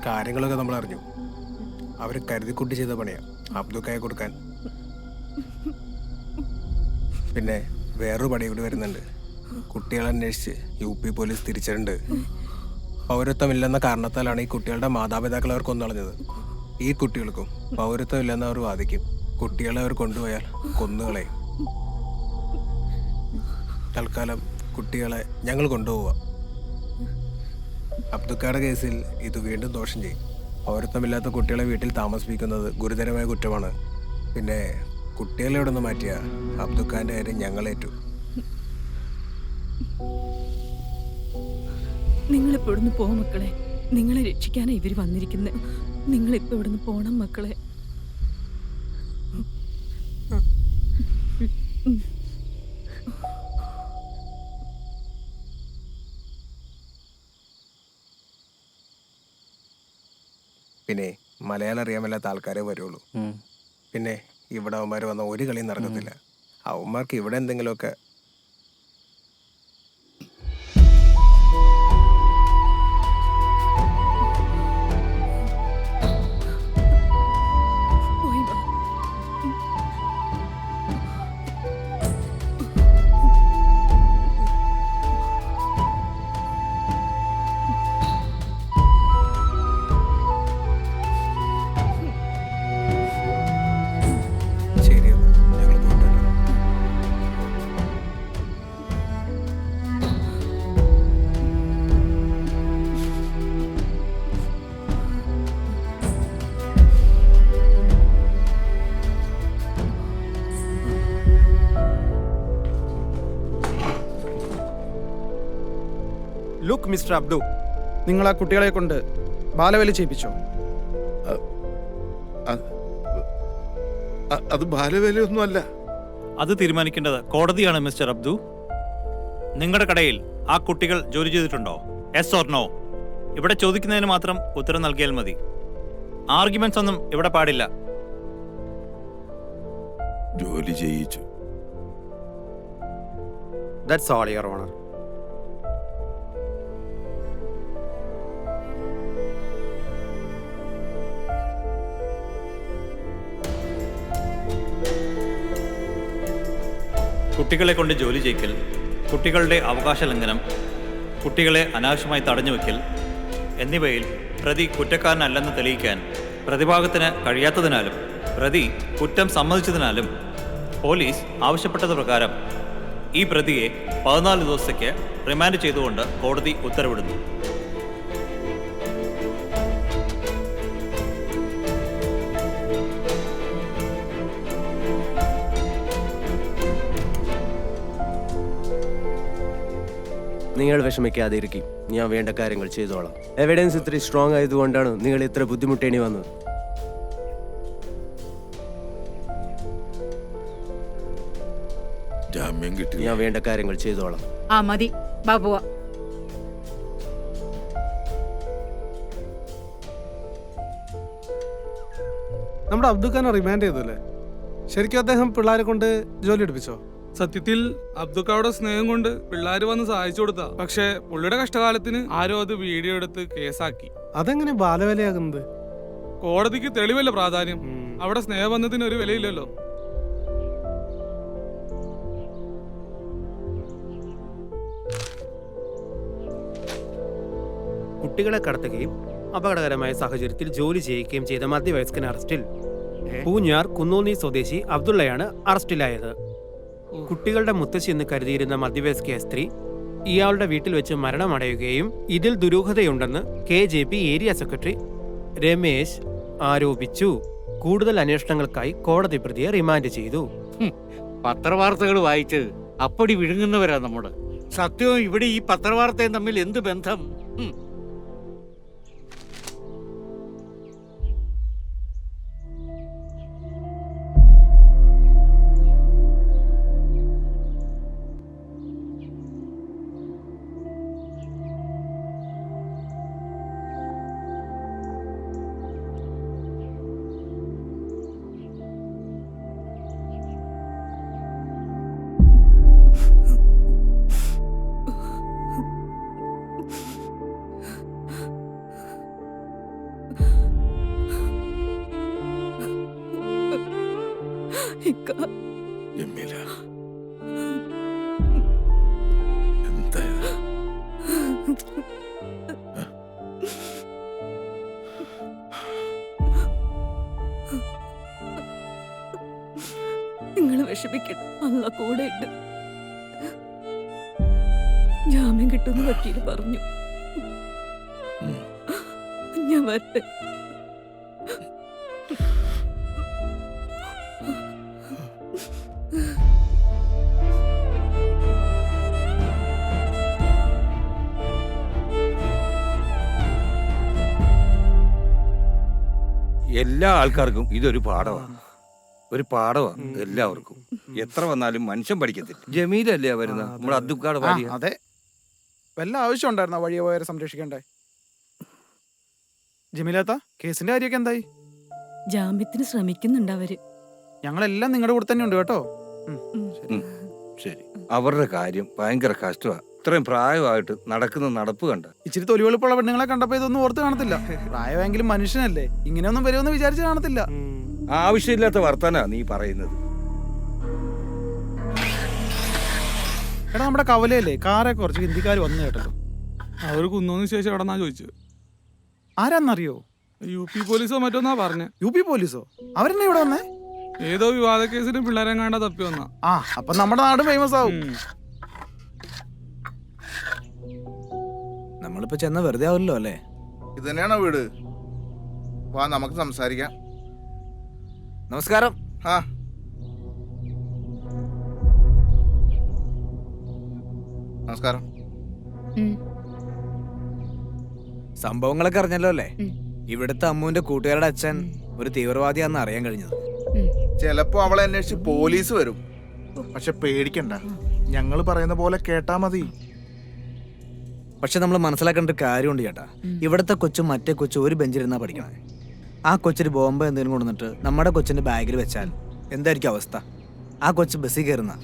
കാര്യങ്ങളൊക്കെ നമ്മൾ അറിഞ്ഞു. അവർ കരുതിക്കുട്ടി ചെയ്ത പണിയാ അബ്ദുക്കായെ കൊടുക്കാൻ. പിന്നെ വേറൊരു പണി കൂടി വരുന്നുണ്ട്. കുട്ടികളെ അന്വേഷിച്ച് UP പോലീസ് തിരിച്ചിട്ടുണ്ട്. പൗരത്വമില്ലെന്ന കാരണത്താലാണ് ഈ കുട്ടികളുടെ മാതാപിതാക്കൾ അവർ കൊന്നളഞ്ഞത്. ഈ കുട്ടികൾക്കും പൗരത്വമില്ലെന്ന് അവർ വാദിക്കും. കുട്ടികളെ അവർ കൊണ്ടുപോയാൽ കൊന്നുകളയും. തൽക്കാലം കുട്ടികളെ ഞങ്ങൾ കൊണ്ടുപോവുക. അബ്ദുക്കായുടെ കേസിൽ ഇത് വീണ്ടും ദോഷം ചെയ്യും. പൗരത്വമില്ലാത്ത കുട്ടികളെ വീട്ടിൽ താമസിപ്പിക്കുന്നത് ഗുരുതരമായ കുറ്റമാണ്. പിന്നെ കുട്ടികളെ ഇവിടെ നിന്ന് മാറ്റിയ അബ്ദുക്കാന്റെ കാര്യം ഞങ്ങളേറ്റു. നിങ്ങളിപ്പോ ഇവിടുന്ന് പോ മക്കളെ. നിങ്ങളെ രക്ഷിക്കാനാ ഇവര് വന്നിരിക്കുന്നത്. നിങ്ങളിപ്പോ ഇവിടുന്ന് പോണം മക്കളെ. പിന്നെ മലയാളം അറിയാൻ മേലാത്ത ആൾക്കാരെ വരുള്ളൂ. പിന്നെ ഇവിടെ അവന്മാർ വന്ന ഒരു കളിയും നടക്കത്തില്ല. അവന്മാർക്ക് ഇവിടെ എന്തെങ്കിലുമൊക്കെ ലുക്ക് മിസ്റ്റർ അബ്ദു, നിങ്ങൾ ആ കുട്ടികളെ കൊണ്ട് ബാലവേല ചെയ്യിപ്പിച്ചോ? അത് ബാലവേലയൊന്നുമല്ല. അത് തീരുമാനിക്കേണ്ടത് കോടതിയാണ് മിസ്റ്റർ അബ്ദു. നിങ്ങളുടെ കടയിൽ ആ കുട്ടികൾ ജോലി ചെയ്തിട്ടുണ്ടോ? Yes or no? ഇവിടെ ചോദിക്കുന്നതിന് മാത്രം ഉത്തരം നൽകിയാൽ മതി. ആർഗ്യുമെന്റ്സ് ഒന്നും ഇവിടെ പാടില്ല. ജോലി ചെയ്യിച്ചു. That's all your honour. കുട്ടികളെ കൊണ്ട് ജോലി ചെയ്യിക്കൽ, കുട്ടികളുടെ അവകാശ ലംഘനം, കുട്ടികളെ അനാവശ്യമായി തടഞ്ഞുവെക്കൽ എന്നിവയിൽ പ്രതി കുറ്റക്കാരനല്ലെന്ന് തെളിയിക്കാൻ പ്രതിഭാഗത്തിന് കഴിയാത്തതിനാലും പ്രതി കുറ്റം സമ്മതിച്ചതിനാലും പോലീസ് ആവശ്യപ്പെട്ടത് പ്രകാരം ഈ പ്രതിയെ 14 ദിവസത്തേക്ക് റിമാൻഡ് ചെയ്തുകൊണ്ട് കോടതി ഉത്തരവിടുന്നു. നിങ്ങൾ വിഷമിക്കാതിരിക്കും. ഞാൻ വേണ്ട കാര്യങ്ങൾ ചെയ്തോളാം. എവിഡൻസ് ഇത്ര സ്ട്രോങ് ആയതുകൊണ്ടാണ് നിങ്ങൾ ഇത്ര ബുദ്ധിമുട്ടേണ്ടി വന്നത്. ജാമ്യം കിട്ടി. ഞാൻ വേണ്ട കാര്യങ്ങൾ ചെയ്തോളാം. ആ മതി ബാബുവ. നമ്മുടെ അബ്ദുഖാനെ റിമാൻഡ് ചെയ്തല്ലേ? ശരിക്കും അദ്ദേഹം പിള്ളേരെ കൊണ്ട് ജോലി എടുപ്പിച്ചോ? സത്യത്തിൽ അബ്ദുക്കായുടെ സ്നേഹം കൊണ്ട് പിള്ളേര് വന്ന് സഹായിച്ചു കൊടുത്താ. പക്ഷെ പുള്ളിയുടെ കഷ്ടകാലത്തിന് ആരോ അത് വീഡിയോ എടുത്ത് കേസാക്കി. അതെങ്ങനെ ബാലവേലയാകുന്നത്? കോടതിക്ക് തെളിവല്ല പ്രാധാന്യം, അവിടെ സ്നേഹബന്ധത്തിന് ഒരു വിലയില്ലല്ലോ. കുട്ടികളെ കടത്തുകയും അപകടകരമായ സാഹചര്യത്തിൽ ജോലി ചെയ്യിക്കുകയും ചെയ്ത മധ്യവയസ്കൻ അറസ്റ്റിൽ. പൂഞ്ഞാർ കുന്നോന്നി സ്വദേശി അബ്ദുള്ളയാണ് അറസ്റ്റിലായത്. കുട്ടികളുടെ മുത്തശ്ശി എന്ന് കരുതിയിരുന്ന മധ്യവയസ്ക സ്ത്രീ ഇയാളുടെ വീട്ടിൽ വെച്ച് മരണമടയുകയും ഇതിൽ ദുരൂഹതയുണ്ടെന്ന് KJP ഏരിയ സെക്രട്ടറി രമേശ് ആരോപിച്ചു. കൂടുതൽ അന്വേഷണങ്ങൾക്കായി കോടതി പ്രതിയെ റിമാൻഡ് ചെയ്തു. പത്രവാർത്തകൾ വായിച്ച് അപ്പടി വിഴുങ്ങുന്നവരാ നമ്മുടെ. സത്യവും ഇവിടെ ഈ പത്രവാർത്തയും തമ്മിൽ എന്ത് ബന്ധം? ജമീല, എന്താ ഇത്? നിങ്ങൾ വിഷമിക്കണം, അല്ല കൂടെ ഉണ്ട്. ജാമ്യം കിട്ടുമെന്ന് വക്കീല് പറഞ്ഞു. ഞാൻ വരട്ടെ. എല്ലാ ആൾക്കാർക്കും ഇതൊരു പാഠമാണ്, ഒരു പാഠമാണ് എല്ലാവർക്കും. എത്ര വന്നാലും മനുഷ്യൻ പഠിക്കത്തില്ല. ജമീലല്ലേ വരുന്ന നമ്മുടെ അബ്ദുക്കാട് ഭാര്യ. അതെ, വല്ല ആവശ്യം ഉണ്ടായിരുന്ന വഴിയെ പോയവരെ സംരക്ഷിക്കണ്ടേ? ജമീലാത്ത, കേസിന്റെ കാര്യമൊക്കെ എന്തായി? ജാമ്യത്തിന് ശ്രമിക്കുന്നുണ്ട് അവര്. ഞങ്ങളെല്ലാം നിങ്ങളുടെ കൂടെ തന്നെ ഉണ്ട് കേട്ടോ. ശരി. അവരുടെ കാര്യം ഭയങ്കര കഷ്ടമാണ്. ഇത്രയും പ്രായമായിട്ട് നടക്കുന്ന നടപ്പ് കണ്ട. ഇച്ചിരി തൊലിവെളുപ്പുള്ള പെണ്ണുങ്ങളെ കണ്ടപ്പോ ഇതൊന്നും ഓർത്ത് കാണത്തില്ല. പ്രായമെങ്കിലും മനുഷ്യനല്ലേ, ഇങ്ങനെയൊന്നും വരുമെന്ന് വിചാരിച്ച് കാണത്തില്ല. ആവശ്യമില്ലാത്ത വർത്താനാ നീ പറയുന്നത്. എടാ, നമ്മുടെ കവലയല്ലേ കാറെ കുറച്ച് ഹിന്ദിക്കാർ വന്നു കേട്ടല്ലോ. അവർ കുന്നോന്ന് ശേഷം എവിടെന്നാ ചോദിച്ചത്. ആരാന്നറിയോ? UP പോലീസോ മറ്റോന്നാ പറഞ്ഞേ. UP പോലീസോ? അവരെന്നെ ഇവിടെ വന്നേ? ഏതോ വിവാദ കേസിന് പിള്ളേരെങ്ങാണ്ട തപ്പി വന്നാ. അപ്പൊ നമ്മുടെ നാട് ഫേമസ് ആവും. നമ്മളിപ്പോ ചെന്ന വെറുതെ ആവില്ലല്ലോ അല്ലേ? ഇത് തന്നെയാണോ വീട്? വാ, നമുക്ക് സംസാരിക്കാം. നമസ്കാരം. നമസ്കാരം. സംഭവങ്ങളൊക്കെ അറിഞ്ഞല്ലോ അല്ലേ? ഇവിടുത്തെ അമ്മുവിന്റെ കൂട്ടുകാരുടെ അച്ഛൻ ഒരു തീവ്രവാദിയാണെന്ന് അറിയാൻ കഴിഞ്ഞത്. ചിലപ്പോ അവളെ അന്വേഷിച്ച് പോലീസ് വരും. പക്ഷെ പേടിക്കണ്ട, ഞങ്ങൾ പറയുന്ന പോലെ കേട്ടാ മതി. പക്ഷെ നമ്മൾ മനസ്സിലാക്കേണ്ട ഒരു കാര്യമുണ്ട് ചേട്ടാ. ഇവിടുത്തെ കൊച്ചും മറ്റേ കൊച്ചും ഒരു ബെഞ്ചിലിരുന്നാ പഠിക്കണേ. ആ കൊച്ചിന് ബോംബ് എന്തെങ്കിലും കൊണ്ടുവന്നിട്ട് നമ്മുടെ കൊച്ചിന്റെ ബാഗിൽ വെച്ചാൽ എന്തായിരിക്കും അവസ്ഥ? ആ കൊച്ചു ബസ്സിൽ കയറുന്ന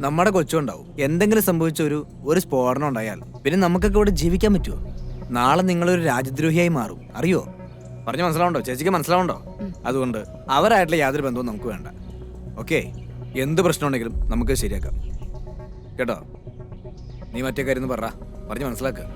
നമ്മുടെ കൊച്ചും ഉണ്ടാവും. എന്തെങ്കിലും സംഭവിച്ച ഒരു സ്ഫോടനം ഉണ്ടായാൽ പിന്നെ നമുക്കൊക്കെ ഇവിടെ ജീവിക്കാൻ പറ്റുമോ? നാളെ നിങ്ങളൊരു രാജ്യദ്രോഹിയായി മാറും, അറിയോ? പറഞ്ഞ് മനസ്സിലാവുണ്ടോ? ചേച്ചിക്ക് മനസ്സിലാവുണ്ടോ? അതുകൊണ്ട് അവരായിട്ടുള്ള യാതൊരു ബന്ധവും നമുക്ക് വേണ്ട. ഓക്കെ, എന്ത് പ്രശ്നം ഉണ്ടെങ്കിലും നമുക്ക് ശരിയാക്കാം കേട്ടോ. നീ മറ്റേ കാര്യം പറഞ്ഞ് മനസ്സിലാക്കുക.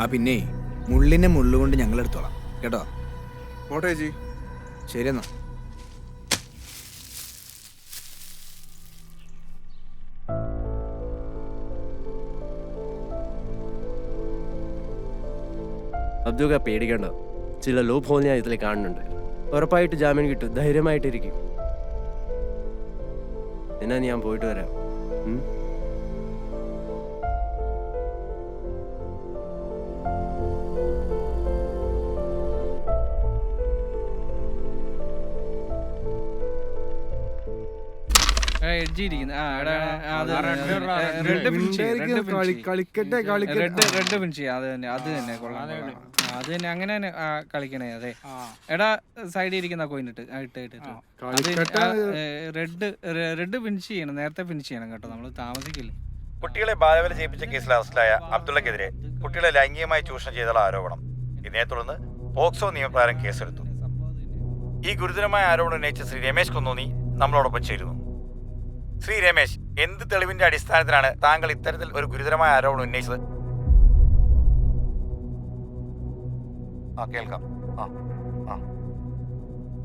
ആ പിന്നെ മുള്ളിനെ മുള്ളുകൊണ്ട് ഞങ്ങൾ എടുത്തോളാം കേട്ടോ. പോട്ടെ ചേച്ചി. ശരി എന്നാ. അബ്ദുക പേടിക്കണ്ട, ചില ലൂപ്പ് ഹോൾ ഞാൻ ഇതിൽ കാണുന്നുണ്ട്. ഉറപ്പായിട്ട് ജാമ്യം കിട്ടും, ധൈര്യമായിട്ടിരിക്കും. എന്നാ ഞാൻ പോയിട്ട് വരാം. കളിക്കട്ടെ റെഡ് ഫിനിഷ് ചെയ്യാം. അത് തന്നെ കൊള്ളാം. അത് തന്നെ അങ്ങനെ തന്നെ കളിക്കണേ. അതെ എടാ, സൈഡിൽ ഇരിക്കുന്ന കോയിൻ ഇട്ട് റെഡ് ഫിനിഷ് ചെയ്യണം. നേരത്തെ ഫിനിഷ് ചെയ്യണം കേട്ടോ, നമ്മൾ താമസിക്കില്ല. കുട്ടികളെ ബാലവേല ചെയ്യിപ്പിച്ച കേസിൽ അറസ്റ്റിലായ അബ്ദുള്ളക്കെതിരെ കുട്ടികളെ ലൈംഗികമായി ചൂഷണം ചെയ്തുള്ള ആരോപണം. ഇതിനെ തുടർന്ന് പോക്സോ നിയമപ്രകാരം കേസെടുത്തു. ഈ ഗുരുതരമായ ആരോപണം ഉന്നയിച്ച ശ്രീ രമേശ് കുന്നോന്നി നമ്മളോടൊപ്പം ചേരുന്നു. ശ്രീ രമേശ്, എന്ത് തെളിവിന്റെ അടിസ്ഥാനത്തിലാണ് താങ്കൾ ഇത്തരത്തിൽ ഒരു ഗുരുതരമായ ആരോപണം ഉന്നയിച്ചത്? കേൾക്കാം.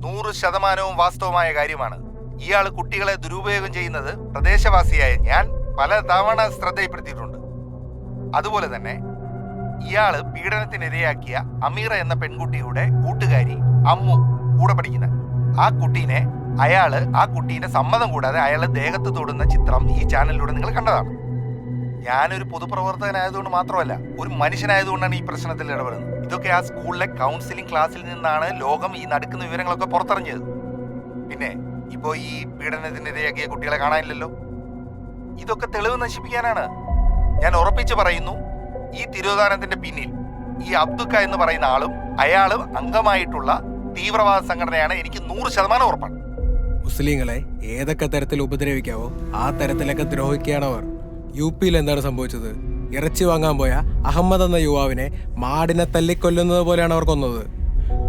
100% വാസ്തവമായ കാര്യമാണ്. ഇയാൾ കുട്ടികളെ ദുരുപയോഗം ചെയ്യുന്നത് പ്രദേശവാസിയായ ഞാൻ പല തവണ ശ്രദ്ധയിൽപ്പെടുത്തിയിട്ടുണ്ട്. അതുപോലെ തന്നെ ഇയാള് പീഡനത്തിനിരയാക്കിയ അമീറ എന്ന പെൺകുട്ടിയുടെ കൂട്ടുകാരി അമ്മു കൂടെ പഠിക്കുന്ന ആ കുട്ടീനെ സമ്മതം കൂടാതെ അയാളെ ദേഹത്ത് തൊടുന്ന ചിത്രം ഈ ചാനലിലൂടെ നിങ്ങൾ കണ്ടതാണ്. ഞാനൊരു പൊതുപ്രവർത്തകനായതുകൊണ്ട് മാത്രമല്ല, ഒരു മനുഷ്യനായതുകൊണ്ടാണ് ഈ പ്രശ്നത്തിൽ ഇടപെടുന്നത്. ഇതൊക്കെ ആ സ്കൂളിലെ കൗൺസിലിംഗ് ക്ലാസ്സിൽ നിന്നാണ് ലോകം ഈ നടക്കുന്ന വിവരങ്ങളൊക്കെ പുറത്തറിഞ്ഞത്. പിന്നെ ഇപ്പോ ഈ പീഡനത്തിനിരയാക്കിയ കുട്ടികളെ കാണാനില്ലല്ലോ. ഇതൊക്കെ തെളിവ് നശിപ്പിക്കാനാണ്. ഞാൻ ഉറപ്പിച്ചു പറയുന്നു, ഈ തിരോധാനത്തിന്റെ പിന്നിൽ ഈ അബ്ദുക്ക എന്ന് പറയുന്ന ആളും അയാളും അംഗമായിട്ടുള്ള തീവ്രവാദ സംഘടനയാണ്. എനിക്ക് 100% ഉറപ്പാണ്. മുസ്ലിങ്ങളെ ഏതൊക്കെ തരത്തിൽ ഉപദ്രവിക്കാവോ ആ തരത്തിലൊക്കെ ദ്രോഹിക്കുകയാണ് അവർ. UP-യിൽ എന്താണ് സംഭവിച്ചത്? ഇറച്ചി വാങ്ങാൻ പോയ അഹമ്മദ് എന്ന യുവാവിനെ മാടിനെ തല്ലിക്കൊല്ലുന്നത് പോലെയാണ് അവർ കൊന്നത്.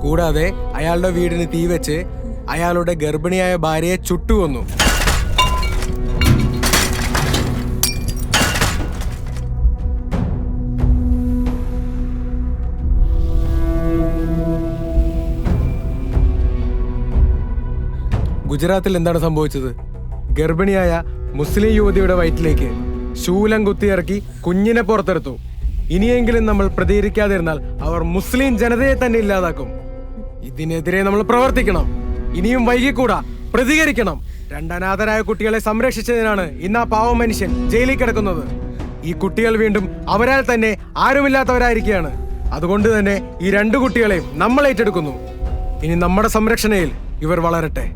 കൂടാതെ അയാളുടെ വീടിന് തീ വെച്ച് അയാളുടെ ഗർഭിണിയായ ഭാര്യയെ ചുട്ടുകൊന്നു. ഗുജറാത്തിൽ എന്താണ് സംഭവിച്ചത്? ഗർഭിണിയായ മുസ്ലിം യുവതിയുടെ വയറ്റിലേക്ക് ശൂലം കുത്തിയിറക്കി കുഞ്ഞിനെ പുറത്തെടുത്തു. ഇനിയെങ്കിലും നമ്മൾ പ്രതികരിക്കാതിരുന്നാൽ അവർ മുസ്ലിം ജനതയെ തന്നെ ഇല്ലാതാക്കും. ഇതിനെതിരെ നമ്മൾ പ്രവർത്തിക്കണം. ഇനിയും വൈകിക്കൂടാ, പ്രതികരിക്കണം. 2 അനാഥരായ കുട്ടികളെ സംരക്ഷിച്ചതിനാണ് ഇന്ന് ആ പാവ മനുഷ്യൻ ജയിലിൽ കിടക്കുന്നത്. ഈ കുട്ടികൾ വീണ്ടും അവരാൽ തന്നെ ആരുമില്ലാത്തവരായിരിക്കുകയാണ്. അതുകൊണ്ട് തന്നെ ഈ 2 കുട്ടികളെയും നമ്മൾ ഏറ്റെടുക്കുന്നു. ഇനി നമ്മുടെ സംരക്ഷണയിൽ ഇവർ വളരട്ടെ.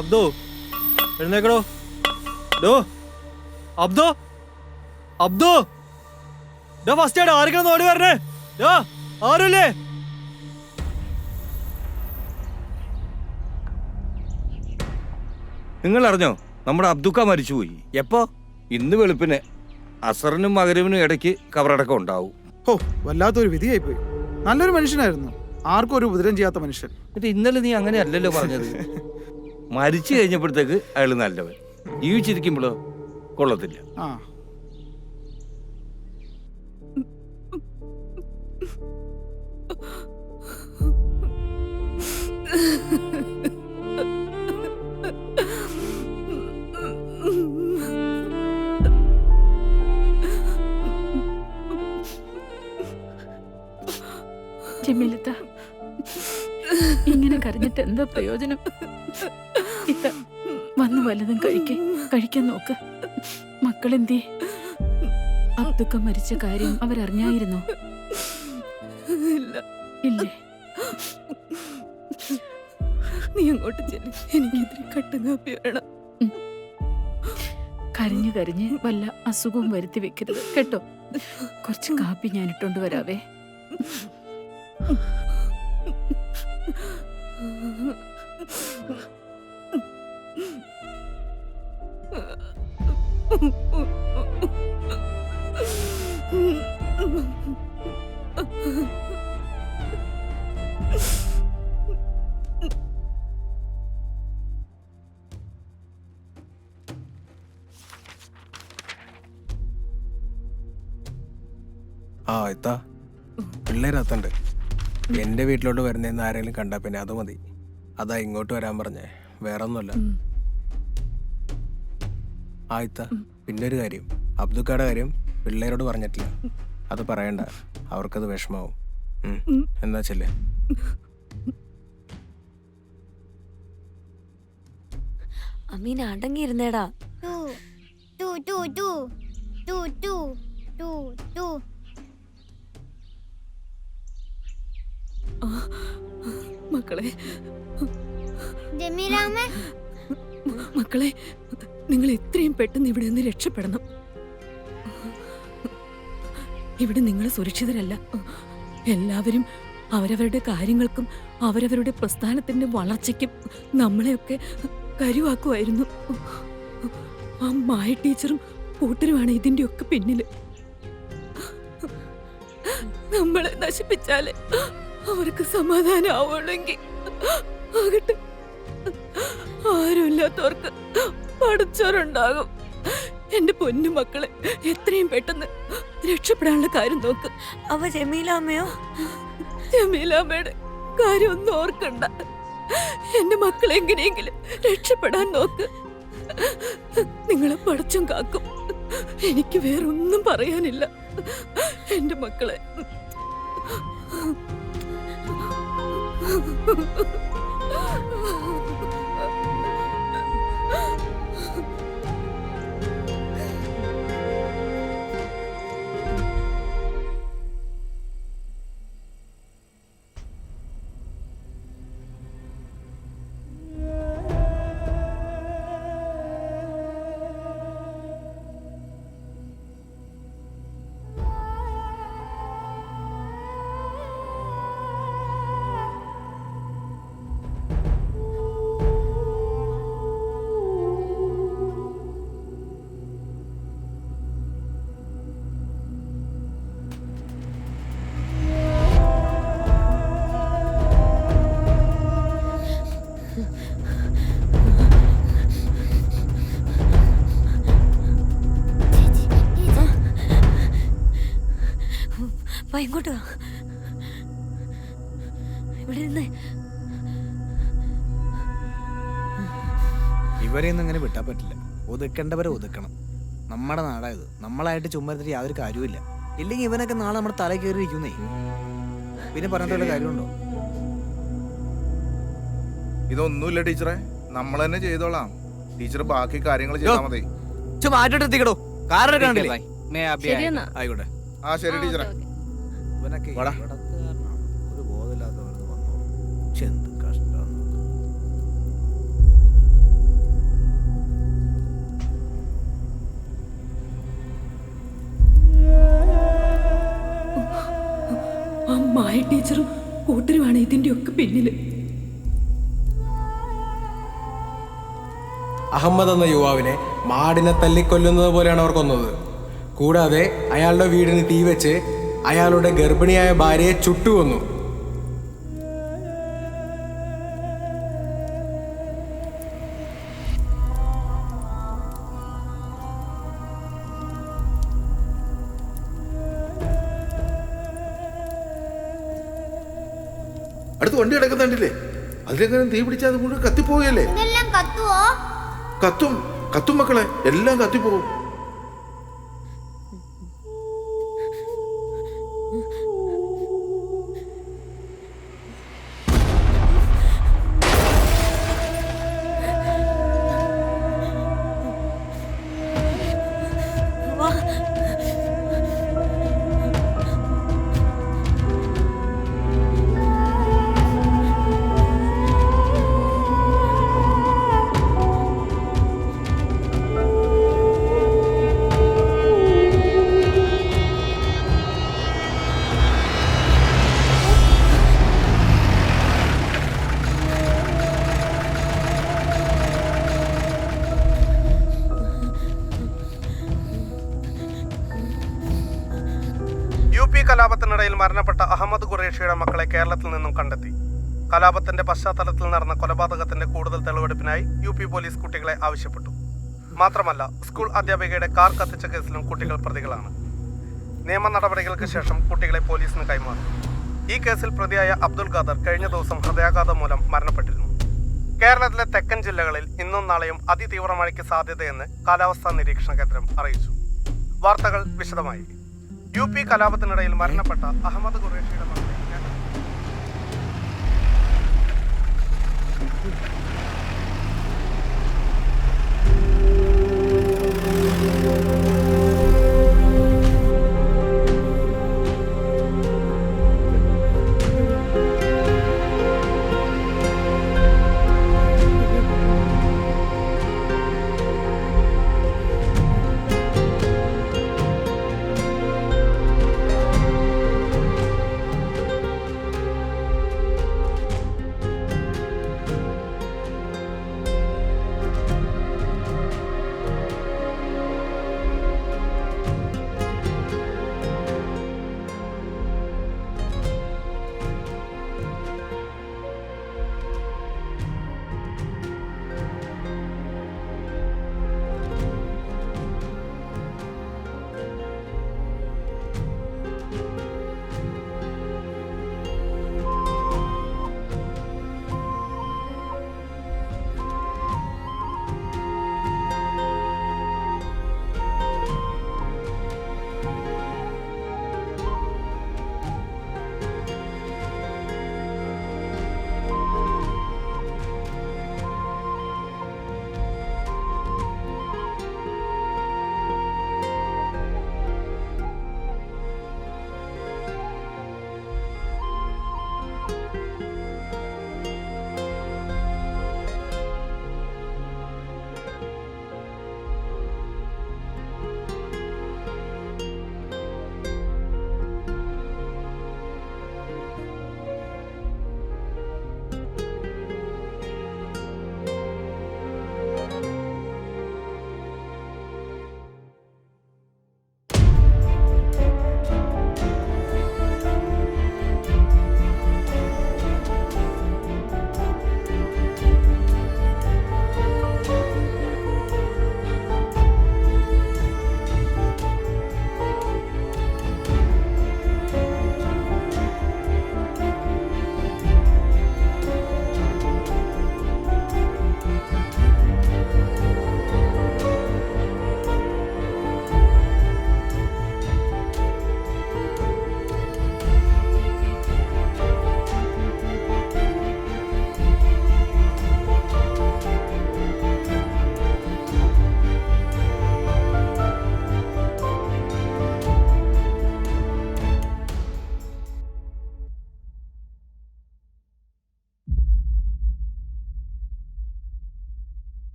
അബ്ദു എഴുന്നേക്കടോ. ഡോ അബ്ദു അബ്ദു ഡോ ഫസ്റ്റ് ആയിട്ട് ആരെങ്കിലും ഓടി വരണേ. ഡോ ആരുല്ലേ? നിങ്ങൾ അറിഞ്ഞോ നമ്മുടെ അബ്ദുക്ക മരിച്ചുപോയി? എപ്പോ? ഇന്ന് വെളുപ്പിന് അസറിനും മകരവിനും ഇടയ്ക്ക് കബറടക്കം ഉണ്ടാവും. ഓ വല്ലാത്തൊരു വിധിയായിപ്പോയി. നല്ലൊരു മനുഷ്യനായിരുന്നു, ആർക്കും ഒരു ഉപദ്രവം ചെയ്യാത്ത മനുഷ്യൻ. എന്നിട്ട് ഇന്നലെ നീ അങ്ങനെ അല്ലല്ലോ പറഞ്ഞത്. മരിച്ചു കഴിഞ്ഞപ്പോഴത്തേക്ക് അയാൾ നല്ലവൻ, ജീവിച്ചിരിക്കുമ്പോഴോ കൊള്ളത്തില്ല. ആ ജമീലത്ത, ഇങ്ങനെ കരഞ്ഞിട്ട് എന്താ പ്രയോജനം? ഇത്ത വന്ന് വല്ലതും കഴിക്കാൻ നോക്ക്. മക്കളെന്തേ? അബ്ദുക്ക മരിച്ച കാര്യം അവരറിഞ്ഞായിരുന്നോ? ഇല്ലേ? നീ അങ്ങോട്ട് ചെല്ലി, എനിക്കിതിരി കട്ടൻ കാപ്പി വേണം. കരഞ്ഞു കരഞ്ഞ് വല്ല അസുഖവും വരുത്തി വെക്കരുത് കേട്ടോ. കുറച്ച് കാപ്പി ഞാൻ ഇട്ടോണ്ട് വരാവേ. ആ ഇത്താ, പിള്ളേരത്തുണ്ട്. എൻ്റെ വീട്ടിലോട്ട് വരുന്നതെന്ന് ആരെങ്കിലും കണ്ടാൽ പിന്നെ അത് മതി. അതാ ഇങ്ങോട്ട് വരാൻ പറഞ്ഞേ, വേറെ ഒന്നുമല്ല. ആ ഇത്താ, പിന്നെ ഒരു കാര്യം, അബ്ദുക്കയുടെ കാര്യം പിള്ളേരോട് പറഞ്ഞിട്ടില്ല. അത് പറയണ്ട, അവർക്കത് വിഷമാവും. എന്നാ ചെല്ലേ. അമീൻ അടങ്ങിയിരുന്നേടാ. മക്കളെ ജമീലാമ്മേ, മക്കളെ നിങ്ങൾ എത്രയും പെട്ടെന്ന് ഇവിടെ നിന്ന് രക്ഷപ്പെടണം. ഇവിടെ നിങ്ങൾ സുരക്ഷിതരല്ല. എല്ലാവരും അവരവരുടെ കാര്യങ്ങൾക്കും അവരവരുടെ പ്രസ്ഥാനത്തിന്റെ വളർച്ചയ്ക്കും നമ്മളെയൊക്കെ കരുവാക്കുമായിരുന്നു. ആ മായ ടീച്ചറും കൂട്ടരുമാണ് ഇതിന്റെ ഒക്കെ പിന്നില്. നമ്മളെ നശിപ്പിച്ചാലേ അവർക്ക് സമാധാനം ആവുള്ളെങ്കിൽ ആകട്ടെ. ആരുമില്ലാത്തവർക്ക് പഠിച്ചവരുണ്ടാകും. എന്റെ പൊന്നു മക്കളെ എത്രയും പെട്ടെന്ന് രക്ഷപ്പെടാനുള്ള കാര്യം നോക്ക്. അവ ജമീലാമ്മയോ? ജമീലാമ്മയുടെ കാര്യം ഒന്നും ഓർക്കണ്ട. എന്റെ മക്കളെ എങ്ങനെയെങ്കിലും രക്ഷപ്പെടാൻ നോക്ക്. നിങ്ങളെ പടച്ചും കാക്കും. എനിക്ക് വേറൊന്നും പറയാനില്ല. എന്റെ മക്കളെ ഇങ്ങോട്ട് വാ. ഇവിടെ നിന്ന് ഇവരെയൊന്നും അങ്ങനെ വിട്ടാൻ പറ്റില്ല. ഒതുക്കേണ്ടവരെ ഒതുക്കണം. നമ്മുടെ നാടായത്. നമ്മളായിട്ട് ചുമ്മാ യാതൊരു കാര്യമില്ല. ഇല്ലെങ്കിൽ ഇവനൊക്കെ നാളെ നമ്മുടെ തല കയറിയിരിക്കുന്നേ. പിന്നെ പറഞ്ഞിട്ടുള്ള കാര്യമുണ്ടോ? ഇതൊന്നുമില്ല ടീച്ചറെ, നമ്മൾ തന്നെ ചെയ്തോളാം. ടീച്ചർ ബാക്കി കാര്യങ്ങൾ ചെയ്താൽ മതി. മാറ്റിട്ടെത്തിക്കടോ. കാറിനെ കണ്ടില്ലേ? ശരിയെന്നാ. ആയിക്കോട്ടെ. ആ ശരി ടീച്ചറെ. ഇവനൊക്കെ ഒരു ബോധമില്ലാത്തവർ വന്നോളൂ. എന്ത് കഷ്ടം. മായ ടീച്ചറും കൂട്ടരുമാണ് ഇതിന്റെ ഒക്കെ പിന്നില്. അഹമ്മദ് എന്ന യുവാവിനെ മാടിനെ തല്ലിക്കൊല്ലുന്നത് പോലെയാണ് അവർ കൊന്നത്. കൂടാതെ അയാളുടെ വീടിന് തീ വെച്ച് അയാളുടെ ഗർഭിണിയായ ഭാര്യയെ ചുട്ടുകൊന്നു. അടുത്ത് വണ്ടി കിടക്കുന്നുണ്ടില്ലേ? അതിലെങ്ങനെ തീ പിടിച്ചാൽ അത് മുഴുവൻ കത്തിപ്പോവുകയല്ലേ? ഇതെല്ലാം കത്തുവോ? കത്തും കത്തും മക്കളെ, എല്ലാം കത്തിപ്പോവും. UP കലാപത്തിനിടയിൽ മരണപ്പെട്ട അഹമ്മദ് ഖുറേഷിയുടെ മക്കളെ കേരളത്തിൽ നിന്നും കണ്ടെത്തി. കലാപത്തിന്റെ പശ്ചാത്തലത്തിൽ നടന്ന കൊലപാതകത്തിന്റെ കൂടുതൽ തെളിവെടുപ്പിനായി UP പോലീസ് കുട്ടികളെ ആവശ്യപ്പെട്ടു. മാത്രമല്ല, സ്കൂൾ അധ്യാപികയുടെ കാർ കത്തിച്ച കേസിലും കുട്ടികൾ പ്രതികളാണ്. നിയമ നടപടികൾക്ക് ശേഷം കുട്ടികളെ പോലീസിന് കൈമാറി. ഈ കേസിൽ പ്രതിയായ അബ്ദുൽ ഖാദർ കഴിഞ്ഞ ദിവസം ഹൃദയാഘാതം മൂലം മരണപ്പെട്ടിരുന്നു. കേരളത്തിലെ തെക്കൻ ജില്ലകളിൽ ഇന്നും നാളെയും അതിതീവ്ര മഴയ്ക്ക് സാധ്യതയെന്ന് കാലാവസ്ഥാ നിരീക്ഷണ കേന്ദ്രം അറിയിച്ചു. വാർത്തകൾ വിശദമായി. UP കലാപത്തിനിടയിൽ മരണപ്പെട്ട അഹമ്മദ് ഖുറേഷിയുടെ മക്കളെ